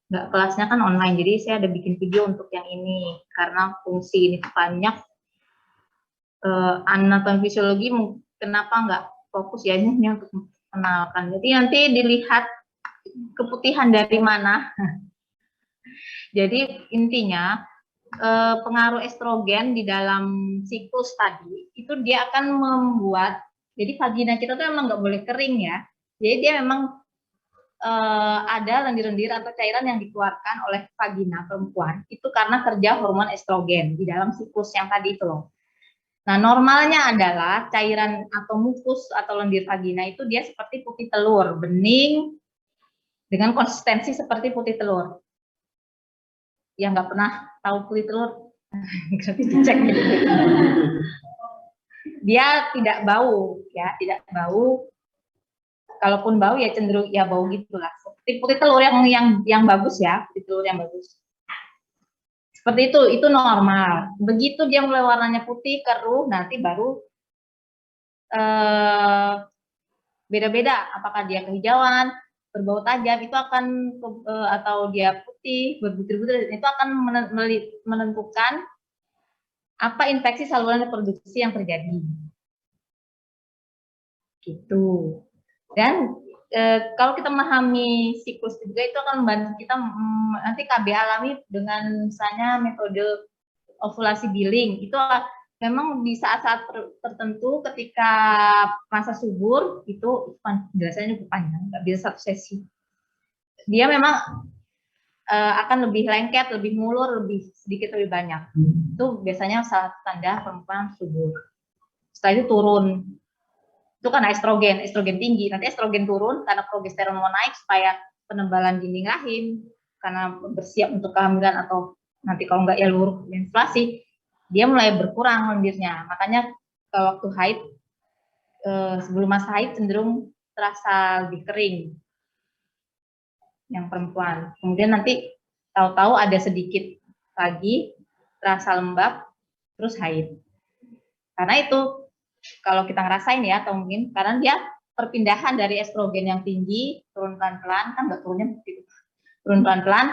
Nggak, kelasnya kan online, jadi saya ada bikin video untuk yang ini karena fungsi ini banyak. Anatomi fisiologi kenapa nggak fokus ya ini untuk mengenalkan. Jadi nanti dilihat keputihan dari mana. Jadi intinya pengaruh estrogen di dalam siklus tadi itu dia akan membuat, jadi vagina kita tuh emang nggak boleh kering ya. Jadi dia memang ada lendir-lendir atau cairan yang dikeluarkan oleh vagina perempuan itu karena kerja hormon estrogen di dalam siklus yang tadi itu loh. Nah, normalnya adalah cairan atau mukus atau lendir vagina itu dia seperti putih telur, bening dengan konsistensi seperti putih telur. Yang nggak pernah tahu putih telur, berarti dicek. Dia tidak bau, ya, tidak bau. Kalaupun bau ya cenderung ya bau gitulah. Seperti putih telur yang bagus ya, putih telur yang bagus. Seperti itu normal. Begitu dia mulai warnanya putih, keruh, nanti baru beda-beda. Apakah dia kehijauan, berbau tajam, itu akan atau dia putih, berbutir-butir, itu akan menentukan apa infeksi saluran reproduksi yang terjadi. Gitu. Dan kalau kita memahami siklus juga itu akan membantu kita nanti KB alami dengan misalnya metode ovulasi billing itu memang di saat-saat tertentu ketika masa subur itu penjelasannya cukup panjang, nggak bisa satu sesi. Dia memang akan lebih lengket, lebih mulur, lebih sedikit lebih banyak. Itu biasanya salah satu tanda perempuan subur. Setelah itu turun. Itu karena estrogen tinggi, nanti estrogen turun karena progesteron mau naik supaya penebalan dinding rahim, karena bersiap untuk kehamilan atau nanti kalau nggak ya luruh menstruasi, dia mulai berkurang lendirnya. Makanya kalau waktu haid, sebelum masa haid cenderung terasa lebih kering yang perempuan. Kemudian nanti tahu-tahu ada sedikit lagi terasa lembab, terus haid. Karena itu kalau kita ngerasain ya, atau mungkin karena dia perpindahan dari estrogen yang tinggi turun pelan-pelan, kan nggak turunnya begitu, turun pelan-pelan,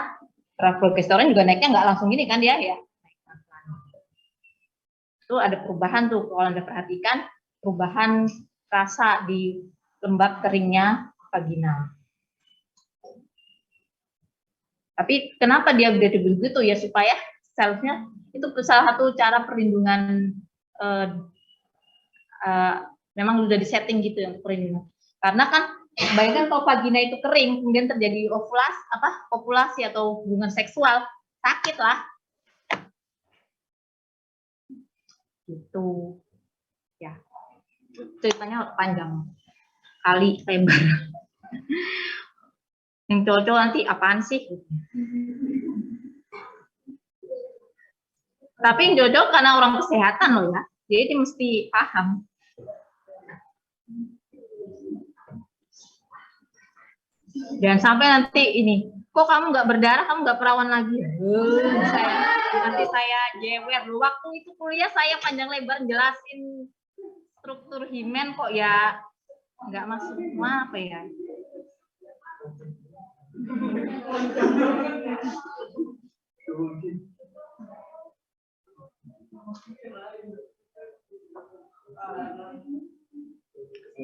progesteron juga naiknya nggak langsung gini kan dia ya, naik pelan-pelan. Itu ada perubahan tuh kalau Anda perhatikan, perubahan rasa di lembab keringnya vagina. Tapi kenapa dia begitu ya, supaya selnya itu salah satu cara perlindungan. Memang sudah disetting gitu yang perlindungan. Karena kan bayangkan kalau vagina itu kering, kemudian terjadi kopulasi atau hubungan seksual, sakit lah. Gitu. Ya. Ceritanya panjang kali lebar. Yang cowok nanti apaan sih? Tapi yang cowok karena orang kesehatan loh ya, jadi mesti paham. Jangan sampai nanti ini, kok kamu nggak berdarah, kamu nggak perawan lagi. Nanti saya jewer. Waktu itu kuliah saya panjang lebar jelasin struktur himen kok ya nggak masuk apa ya.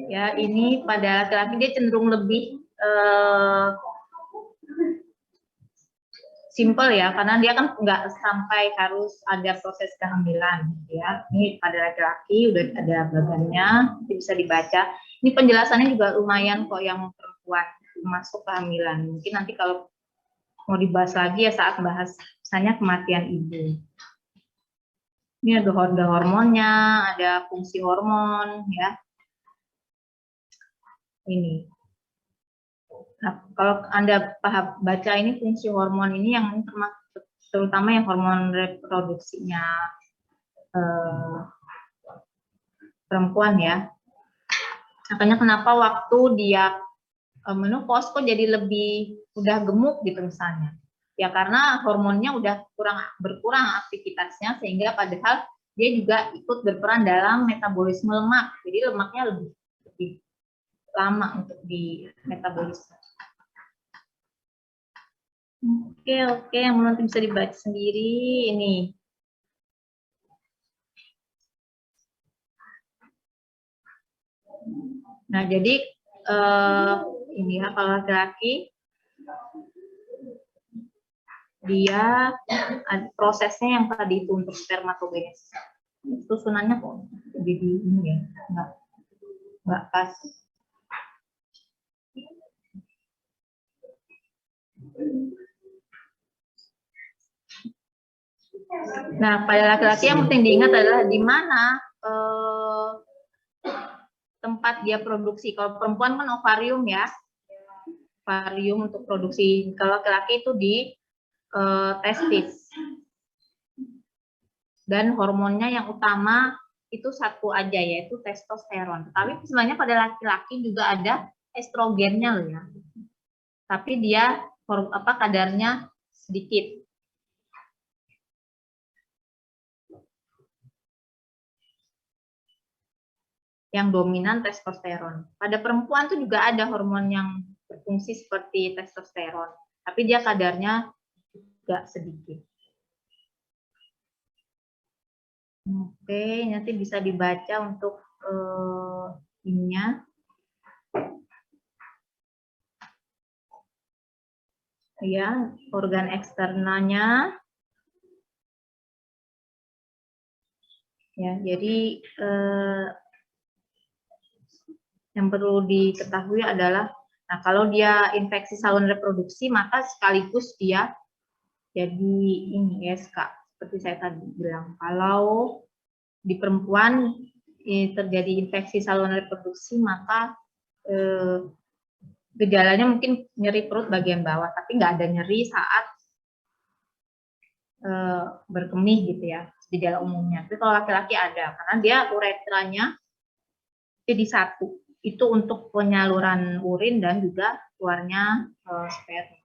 Ya ini pada laki-laki dia cenderung lebih simple ya, karena dia kan nggak sampai harus ada proses kehamilan ya. Ini pada laki-laki udah ada bagannya, bisa dibaca. Ini penjelasannya juga lumayan kok yang perempuan masuk kehamilan. Mungkin nanti kalau mau dibahas lagi ya saat bahas misalnya kematian ibu. Ini ada hormonnya, ada fungsi hormon ya. Ini. Nah, kalau Anda paham baca ini fungsi hormon ini yang terutama yang hormon reproduksinya perempuan ya. Makanya kenapa waktu dia menopause kok jadi lebih udah gemuk gitu misalnya. Ya karena hormonnya udah berkurang aktivitasnya sehingga padahal dia juga ikut berperan dalam metabolisme lemak. Jadi lemaknya lebih lama untuk di metabolisme. Oke, yang nanti bisa dibaca sendiri ini. Nah, jadi ini ya kalau laki-laki dia prosesnya yang tadi itu untuk spermatogenesis. Susunannya kok jadi ini ya, nggak pas. Nah, pada laki-laki yang penting diingat adalah di mana tempat dia produksi. Kalau perempuan kan ovarium ya, ovarium untuk produksi. Kalau laki-laki itu di testis. Dan hormonnya yang utama itu satu aja yaitu testosteron. Tapi sebenarnya pada laki-laki juga ada estrogennya loh ya. Tapi dia kadarnya sedikit. Yang dominan testosteron. Pada perempuan tuh juga ada hormon yang berfungsi seperti testosteron, tapi dia kadarnya juga sedikit. Oke, nanti bisa dibaca untuk ininya. Ya, organ eksternalnya. Ya, jadi yang perlu diketahui adalah, nah kalau dia infeksi saluran reproduksi, maka sekaligus dia jadi ini ya, seperti saya tadi bilang. Kalau di perempuan terjadi infeksi saluran reproduksi, maka gejalanya mungkin nyeri perut bagian bawah, tapi nggak ada nyeri saat berkemih gitu ya, gejala umumnya. Tapi kalau laki-laki ada, karena dia uretranya jadi satu. Itu untuk penyaluran urin dan juga keluarnya sperma.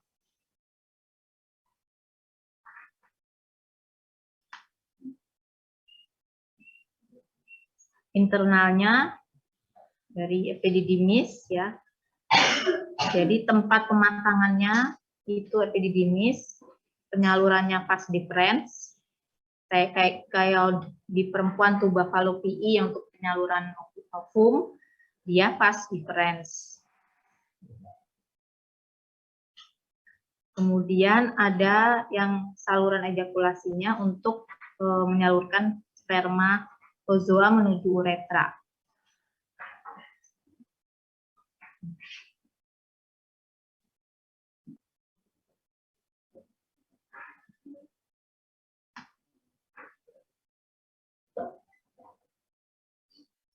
Internalnya dari epididymis ya. Jadi tempat pematangannya itu epididymis, penyalurannya vas deferens. Kayak di perempuan tuba fallopiae yang untuk penyaluran ovum, dia vas deferens. Kemudian ada yang saluran ejakulasinya untuk menyalurkan spermatozoa menuju uretra.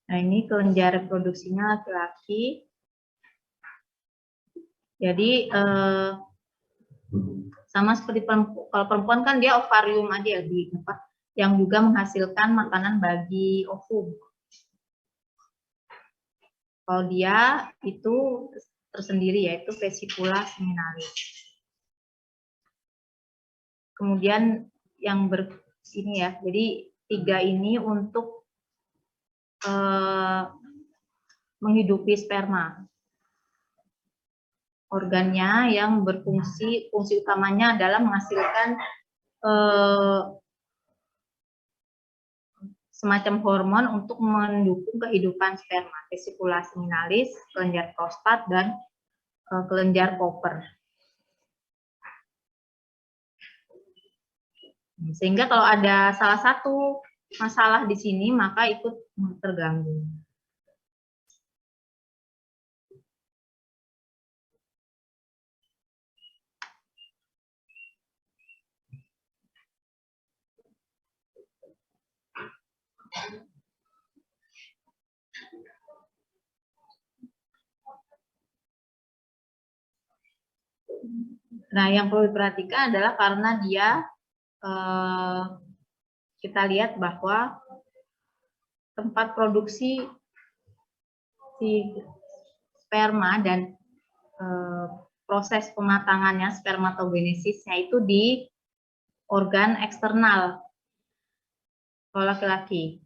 Nah, ini kelenjar reproduksinya laki-laki. Jadi sama seperti kalau perempuan kan dia ovarium aja di apa, yang juga menghasilkan makanan bagi ovum. Kalau dia itu tersendiri yaitu vesicula seminalis. Kemudian yang ini ya, jadi 3 ini untuk menghidupi sperma. Organnya yang fungsi utamanya adalah menghasilkan semacam hormon untuk mendukung kehidupan sperma, vesicula seminalis, kelenjar prostat, dan kelenjar Cooper. Sehingga kalau ada salah satu masalah di sini, maka ikut terganggu. Nah, yang perlu diperhatikan adalah karena dia kita lihat bahwa tempat produksi si sperma dan proses pematangannya, spermatogenesisnya itu di organ eksternal kalau laki-laki.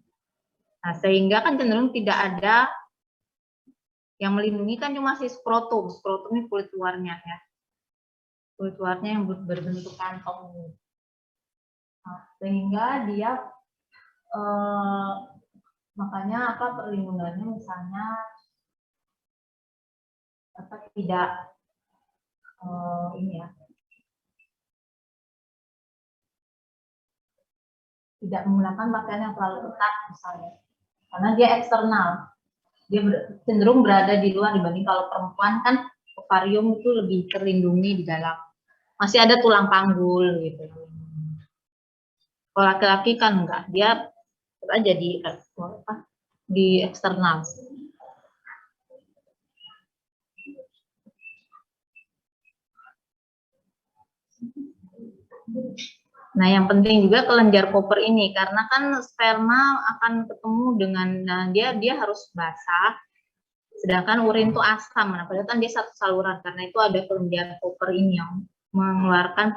Nah, sehingga kan cenderung tidak ada yang melindungi, kan cuma si skrotum. Skrotum ini kulit luarnya ya. Kulit luarnya yang berbentuk kantong. Nah, sehingga dia makanya apa perlindungannya misalnya apa tidak ini ya, tidak menggunakan pakaian yang terlalu ketat misalnya, karena dia eksternal, dia cenderung berada di luar dibanding kalau perempuan kan ovarium itu lebih terlindungi di dalam, masih ada tulang panggul gitu. Kalau laki-laki kan enggak, dia aja di eksternal. Nah, yang penting juga kelenjar Cooper ini, karena kan sperma akan ketemu dengan, nah dia harus basah, sedangkan urin itu asam. Nah, padahal kan dia satu saluran, karena itu ada kelenjar Cooper ini yang mengeluarkan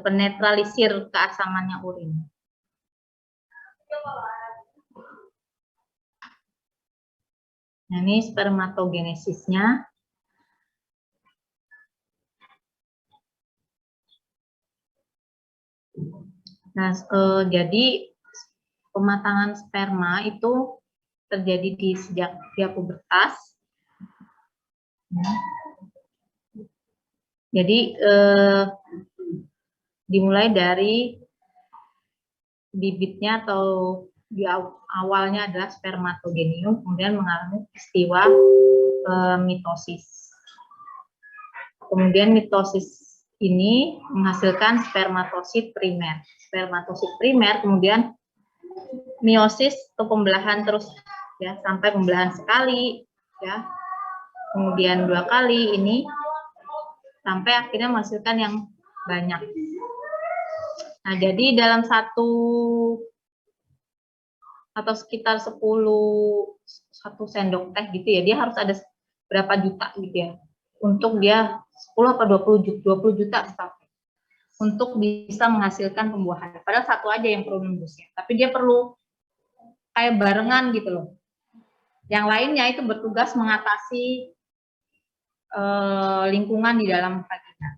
penetralisir keasamannya urin. Nah, ini spermatogenesisnya. Nah, jadi pematangan sperma itu terjadi sejak dia pubertas. Jadi dimulai dari bibitnya atau di awalnya adalah spermatogenium, kemudian mengalami peristiwa mitosis. Kemudian mitosis ini menghasilkan spermatosit primer. Spermatosit primer kemudian meiosis atau pembelahan terus ya, sampai pembelahan sekali ya, kemudian 2 kali ini sampai akhirnya menghasilkan yang banyak. Nah, jadi dalam satu atau sekitar 1 sendok teh gitu ya, dia harus ada berapa juta gitu ya, untuk dia 10 atau 20 juta untuk bisa menghasilkan pembuahan. Padahal satu aja yang perlu nembusnya, tapi dia perlu kayak barengan gitu loh. Yang lainnya itu bertugas mengatasi lingkungan di dalam vagina.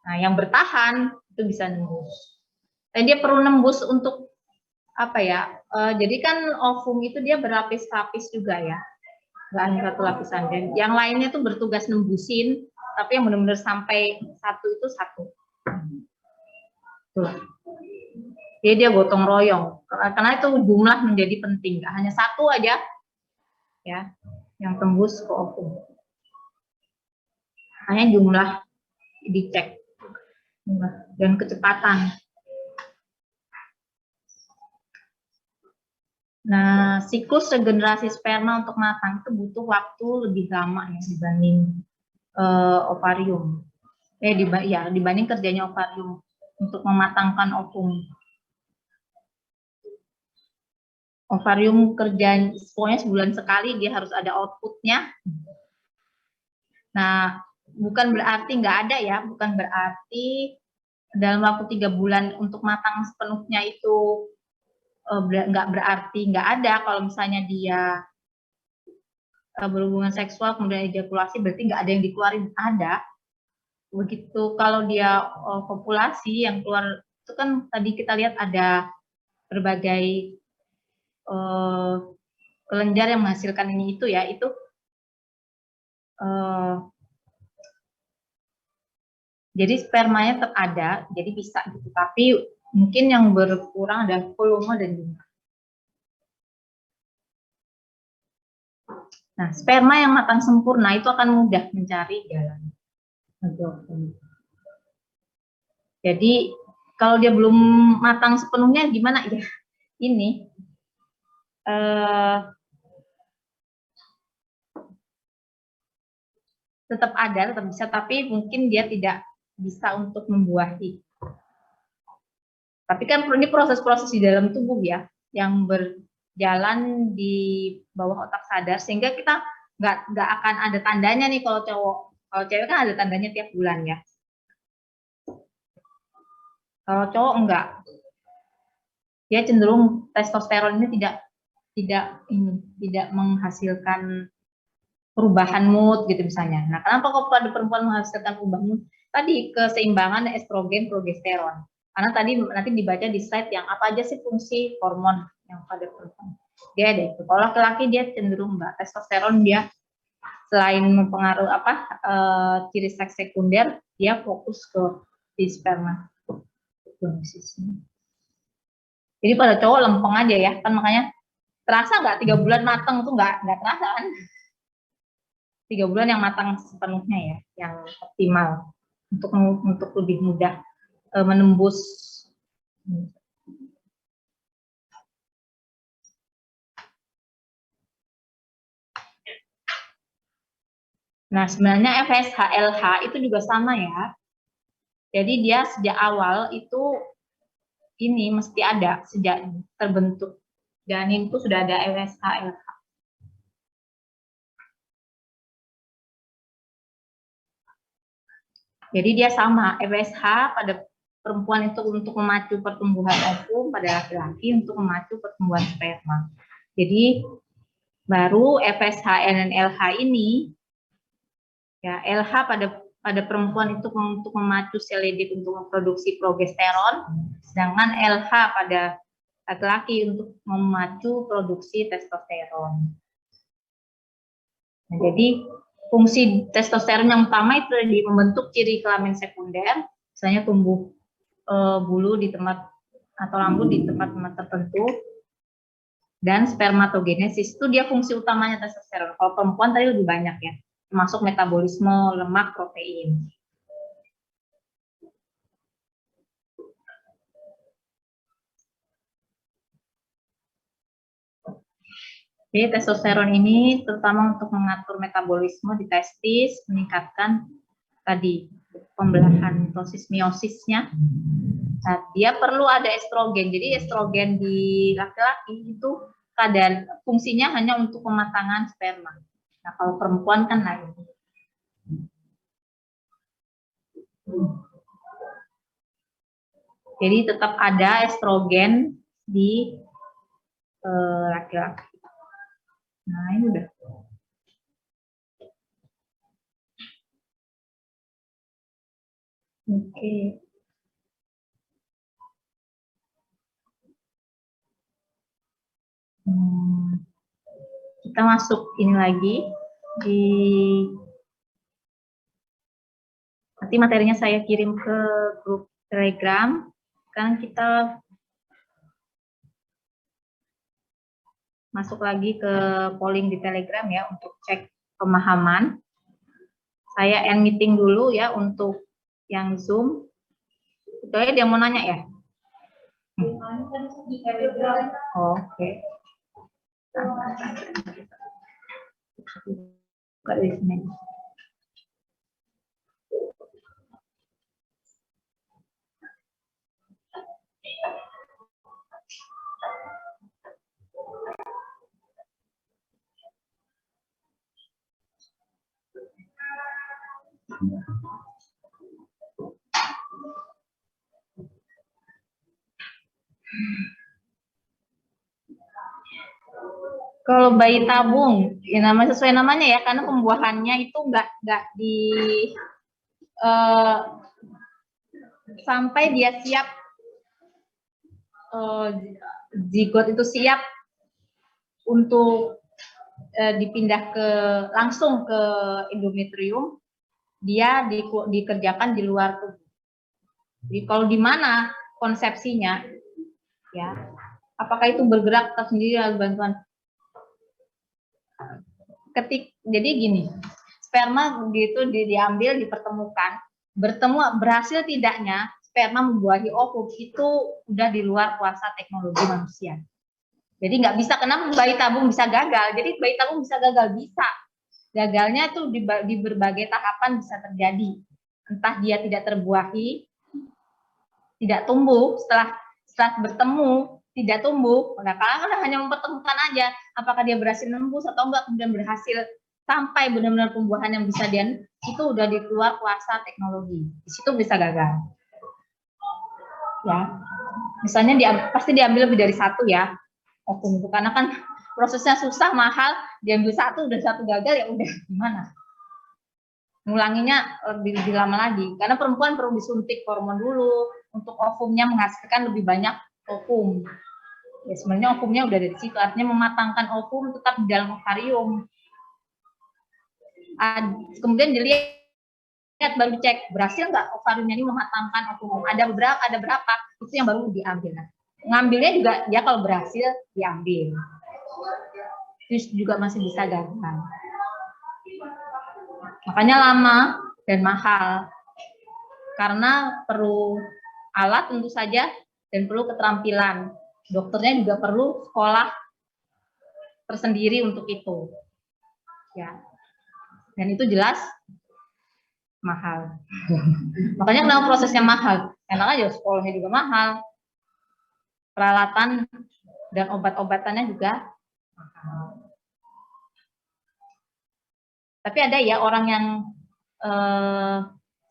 Nah, yang bertahan itu bisa nembus. Dan dia perlu nembus untuk apa ya? Jadi kan ovum itu dia berlapis-lapis juga ya, nggak hanya satu lapisan. Dan yang lainnya tuh bertugas nembusin, tapi yang benar-benar sampai satu itu satu. Tuh. Jadi dia gotong royong, karena itu jumlah menjadi penting, nggak hanya satu aja ya yang tembus ke ovum. Hanya jumlah dicek dan kecepatan. Nah, siklus regenerasi sperma untuk matang itu butuh waktu lebih lama ya dibanding ovarium. Dibanding kerjanya ovarium untuk mematangkan ovum. Ovarium kerja pokoknya sebulan sekali dia harus ada outputnya. Nah, bukan berarti nggak ada ya, bukan berarti dalam waktu 3 bulan untuk matang sepenuhnya itu nggak berarti nggak ada. Kalau misalnya dia berhubungan seksual kemudian ejakulasi berarti nggak ada yang dikeluarin, ada. Begitu kalau dia kopulasi yang keluar itu kan tadi kita lihat ada berbagai kelenjar yang menghasilkan ini itu ya, itu jadi spermanya tetap ada, jadi bisa gitu, tapi mungkin yang berkurang ada volume dan jumlah. Nah, sperma yang matang sempurna itu akan mudah mencari jalan. Jadi kalau dia belum matang sepenuhnya gimana ya? Ini tetap ada, tetap bisa, tapi mungkin dia tidak bisa untuk membuahi. Tapi kan ini proses-proses di dalam tubuh ya, yang berjalan di bawah otak sadar, sehingga kita nggak akan ada tandanya nih kalau cowok. Kalau cewek kan ada tandanya tiap bulan ya. Kalau cowok enggak. Dia cenderung testosteron ini tidak menghasilkan perubahan mood gitu misalnya. Nah, kenapa kok pada perempuan menghasilkan perubahan mood? Tadi keseimbangan estrogen progesteron. Karena tadi nanti dibaca di slide yang apa aja sih fungsi hormon yang pada perempuan. Dia ada itu. Kalau laki-laki dia cenderung enggak. Testosteron dia selain mempengaruhi ciri seks sekunder, dia fokus ke di sperma. Jadi pada cowok lempeng aja ya, kan makanya terasa nggak 3 bulan matang tuh nggak terasa kan? 3 bulan yang matang sepenuhnya ya, yang optimal untuk lebih mudah menembus. Nah, sebenarnya FSH LH itu juga sama ya. Jadi dia sejak awal itu ini mesti ada sejak terbentuk janin itu sudah ada FSH LH. Jadi dia sama, FSH pada perempuan itu untuk memacu pertumbuhan ovum, pada laki-laki untuk memacu pertumbuhan sperma. Jadi baru FSH dan LH ini, ya LH pada perempuan itu untuk memacu sel lidik untuk memproduksi progesteron, sedangkan LH pada laki-laki untuk memacu produksi testosteron. Nah, jadi fungsi testosteron yang utama itu di membentuk ciri kelamin sekunder, misalnya tumbuh bulu di tempat atau rambut di tempat-tempat tertentu, dan spermatogenesis itu dia fungsi utamanya testosteron. Kalau perempuan tadi lebih banyak ya, termasuk metabolisme lemak, protein. Jadi testosteron ini terutama untuk mengatur metabolisme di testis, meningkatkan tadi pembelahan mitosis meosisnya. Nah, dia perlu ada estrogen. Jadi estrogen di laki-laki itu kadang fungsinya hanya untuk pematangan sperma. Nah, kalau perempuan kan lain. Jadi tetap ada estrogen di laki-laki. Nah, ini udah. Oke. Kita masuk ini lagi di nanti materinya saya kirim ke grup Telegram. Sekarang kita masuk lagi ke polling di Telegram ya untuk cek pemahaman. Saya end meeting dulu ya untuk yang Zoom. Itu dia mau nanya ya? Oke. Buka di sini. Kalau bayi tabung, ya sesuai namanya ya, karena pembuahannya itu nggak di sampai dia siap, zigot itu siap untuk dipindah langsung ke endometrium, dia dikerjakan di luar tubuh. Jadi kalau di mana konsepsinya, ya, apakah itu bergerak tersendiri atau bantuan? Jadi gini, sperma begitu diambil, dipertemukan, berhasil tidaknya sperma membuahi ovum itu udah di luar kuasa teknologi manusia. Jadi nggak bisa, kenapa bayi tabung bisa gagal? Jadi bayi tabung bisa gagal, bisa. Gagalnya itu di berbagai tahapan bisa terjadi. Entah dia tidak terbuahi, tidak tumbuh, setelah bertemu tidak tumbuh, kadang-kadang hanya mempertemukan aja, apakah dia berhasil nembus atau enggak, kemudian berhasil sampai benar-benar pembuahan yang bisa dia, itu udah di luar kuasa teknologi, di situ bisa gagal. Ya, misalnya pasti diambil lebih dari satu ya, ovum itu, karena kan prosesnya susah, mahal, diambil satu, udah satu gagal, ya udah gimana? Ngulanginya lebih lama lagi, karena perempuan perlu disuntik hormon dulu untuk ovumnya menghasilkan lebih banyak ovum. Ya sebenarnya ovumnya udah dari situ, artinya mematangkan ovum tetap di dalam ovarium. Kemudian dilihat, baru cek berhasil nggak ovariumnya ini mematangkan ovum. Ada berapa, itu yang baru diambil. Ngambilnya juga ya kalau berhasil diambil, terus juga masih bisa gagal. Makanya lama dan mahal, karena perlu alat tentu saja dan perlu keterampilan. Dokternya juga perlu sekolah tersendiri untuk itu, ya. Dan itu jelas mahal. Makanya kenapa prosesnya mahal? Karena aja sekolahnya juga mahal, peralatan dan obat-obatannya juga mahal. Tapi ada ya orang yang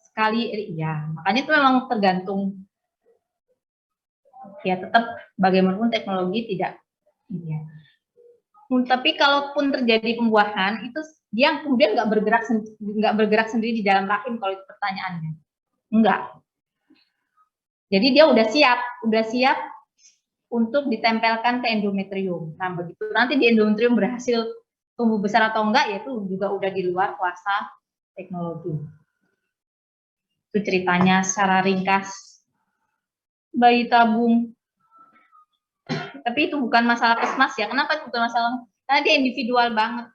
sekali, ya makanya itu memang tergantung. Ya tetap bagaimanapun teknologi tidak, ya. Tapi kalaupun terjadi pembuahan itu dia kemudian nggak bergerak sendiri di dalam rahim, kalau itu pertanyaannya, enggak. Jadi dia udah siap untuk ditempelkan ke endometrium. Nah begitu nanti di endometrium berhasil tumbuh besar atau enggak, ya itu juga udah di luar kuasa teknologi. Itu ceritanya secara ringkas bayi tabung. Tapi itu bukan masalah kesmas ya. Kenapa itu bukan masalah? Karena dia individual banget.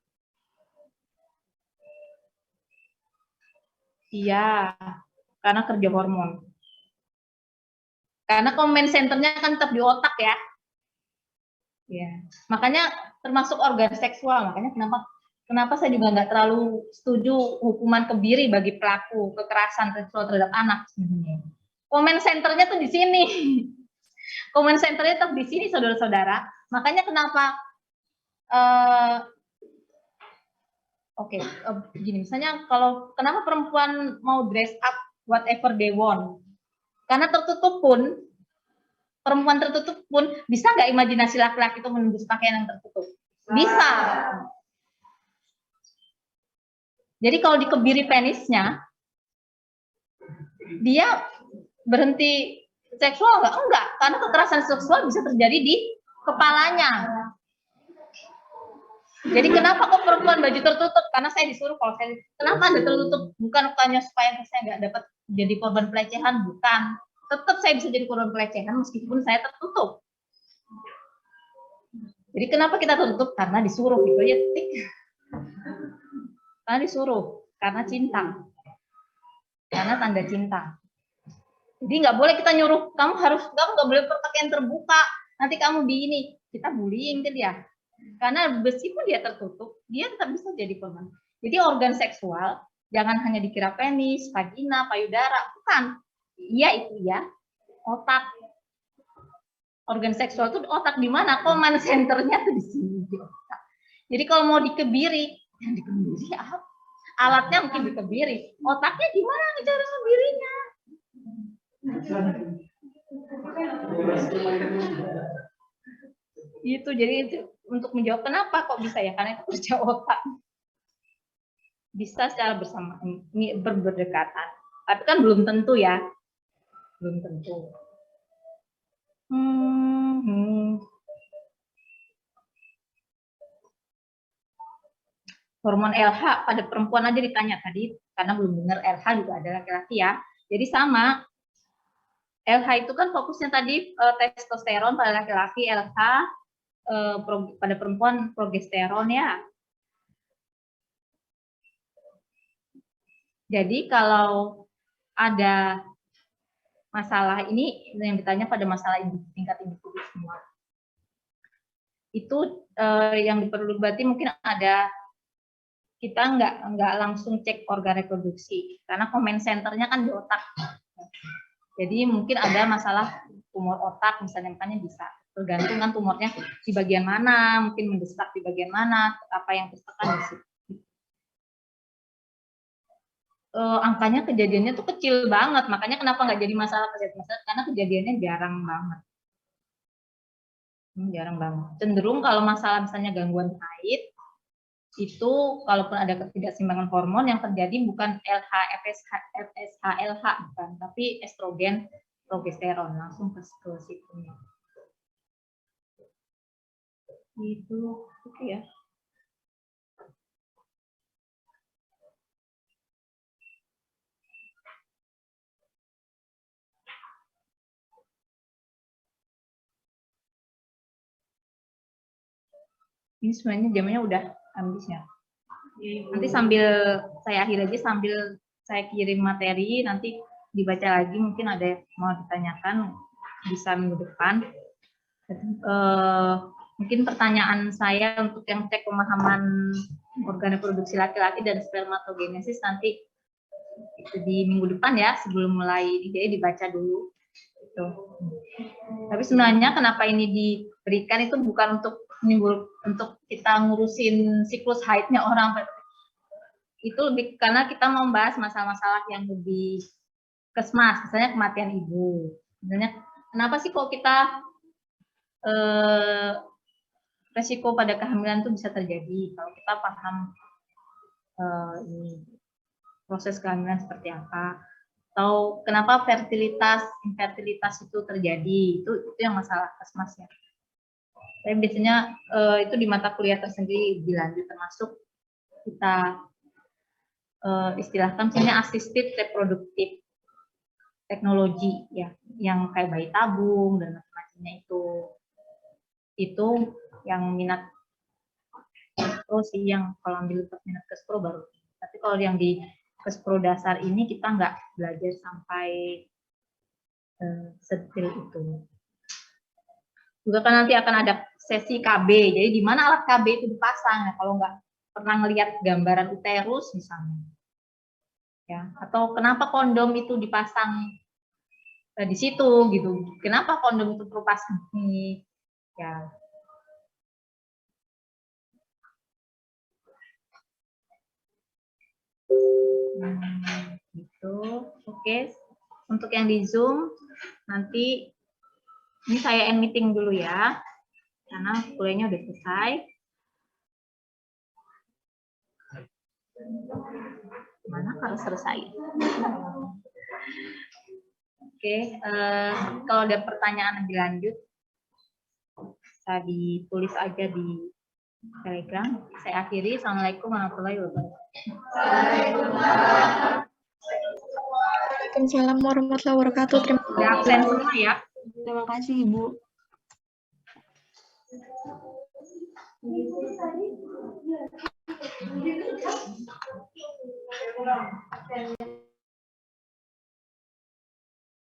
Iya, karena kerja hormon. Karena comment centernya kan tetap di otak ya. Ya, makanya termasuk organ seksual. Makanya kenapa saya juga nggak terlalu setuju hukuman kebiri bagi pelaku kekerasan seksual terhadap anak sebenarnya. Comment centernya tuh di sini. Comment centernya tetap di sini, saudara-saudara. Makanya kenapa gini, misalnya kenapa perempuan mau dress up whatever they want? Karena perempuan tertutup pun bisa nggak imajinasi laki-laki itu menembus pakaian yang tertutup? Bisa. Jadi kalau dikebiri penisnya, dia berhenti seksual nggak? Enggak, karena kekerasan seksual bisa terjadi di kepalanya. Jadi kenapa kok perempuan baju tertutup? Karena saya disuruh, kenapa Anda tertutup? Bukan hanya supaya saya nggak dapat jadi korban pelecehan, bukan. Tetap saya bisa jadi korban pelecehan meskipun saya tertutup. Jadi kenapa kita tertutup? Karena disuruh, gitu ya. Karena disuruh, karena cinta. Karena tanda cinta. Jadi nggak boleh kita nyuruh, kamu nggak boleh berpakaian terbuka, nanti kamu di ini. Kita bullying ke dia. Karena meskipun dia tertutup, dia tetap bisa jadi korban. Jadi organ seksual jangan hanya dikira penis, vagina, payudara, bukan. Iya itu ya, otak. Organ seksual itu otak di mana? Command centernya tuh di sini di otak. Jadi kalau mau dikebiri, yang dikebiri apa? Alatnya mungkin dikebiri. Otaknya gimana cara ngebirinya? Itu jadi itu, untuk menjawab kenapa kok bisa ya, karena itu kerja otak. Bisa secara bersama ini berdekatan, tapi kan belum tentu ya, belum tentu. Hormon LH pada perempuan aja ditanya tadi, karena belum dengar LH juga ada laki-laki ya. Jadi sama, LH itu kan fokusnya tadi testosteron pada laki-laki, LH pada perempuan progesteron ya. Jadi kalau ada masalah ini yang ditanya pada masalah tingkat individu semua. Itu yang diperlu berarti mungkin ada kita nggak langsung cek organ reproduksi karena comment centernya kan di otak. Jadi mungkin ada masalah tumor otak misalnya, makanya bisa tergantung kan tumornya di bagian mana, mungkin mendesak di bagian mana, apa yang tertekan di situ. Angkanya kejadiannya tuh kecil banget, makanya kenapa nggak jadi masalah karena kejadiannya jarang banget. Jarang banget. Cenderung kalau masalah misalnya gangguan haid, itu kalaupun ada ketidakseimbangan hormon yang terjadi bukan LH, FSH, LH bukan, tapi estrogen, progesteron langsung ke situ. Itu oke ya. Ini sebenarnya jamnya udah habis ya. Nanti sambil saya akhir aja, sambil saya kirim materi, nanti dibaca lagi, mungkin ada yang mau ditanyakan, bisa minggu depan. Mungkin pertanyaan saya untuk yang cek pemahaman organ reproduksi laki-laki dan spermatogenesis nanti itu di minggu depan ya, sebelum mulai jadi dibaca dulu. Gitu. Tapi sebenarnya kenapa ini diberikan itu bukan untuk kita ngurusin siklus haidnya orang, itu lebih karena kita membahas masalah-masalah yang lebih kesmas, misalnya kematian ibu. Sebenarnya kenapa sih kok kita resiko pada kehamilan itu bisa terjadi kalau kita paham proses kehamilan seperti apa, atau kenapa infertilitas itu terjadi, itu yang masalah kesmas ya. Tapi biasanya itu di mata kuliah tersendiri dilanjut, termasuk kita istilahkan misalnya assisted reproductive teknologi ya, yang kayak bayi tabung dan macam-macamnya itu yang minat kespro sih, yang kalau ambil minat kespro baru. Tapi kalau yang di kespro dasar ini kita nggak belajar sampai sedetail itu. Juga kan nanti akan ada sesi KB, jadi di mana alat KB itu dipasang. Nah, kalau nggak pernah ngelihat gambaran uterus misalnya, ya, atau kenapa kondom itu dipasang di situ gitu, kenapa kondom itu perlu pasang ini, ya. Gitu, oke. Untuk yang di Zoom nanti ini saya end meeting dulu ya, karena kuliahnya udah selesai. Mana harus selesai? Oke, kalau ada pertanyaan lebih lanjut, bisa ditulis aja di Telegram. Saya akhiri. Assalamualaikum warahmatullahi wabarakatuh. Waalaikumsalam warahmatullahi wabarakatuh. Terima kasih. Absen semua ya. Terima kasih Ibu.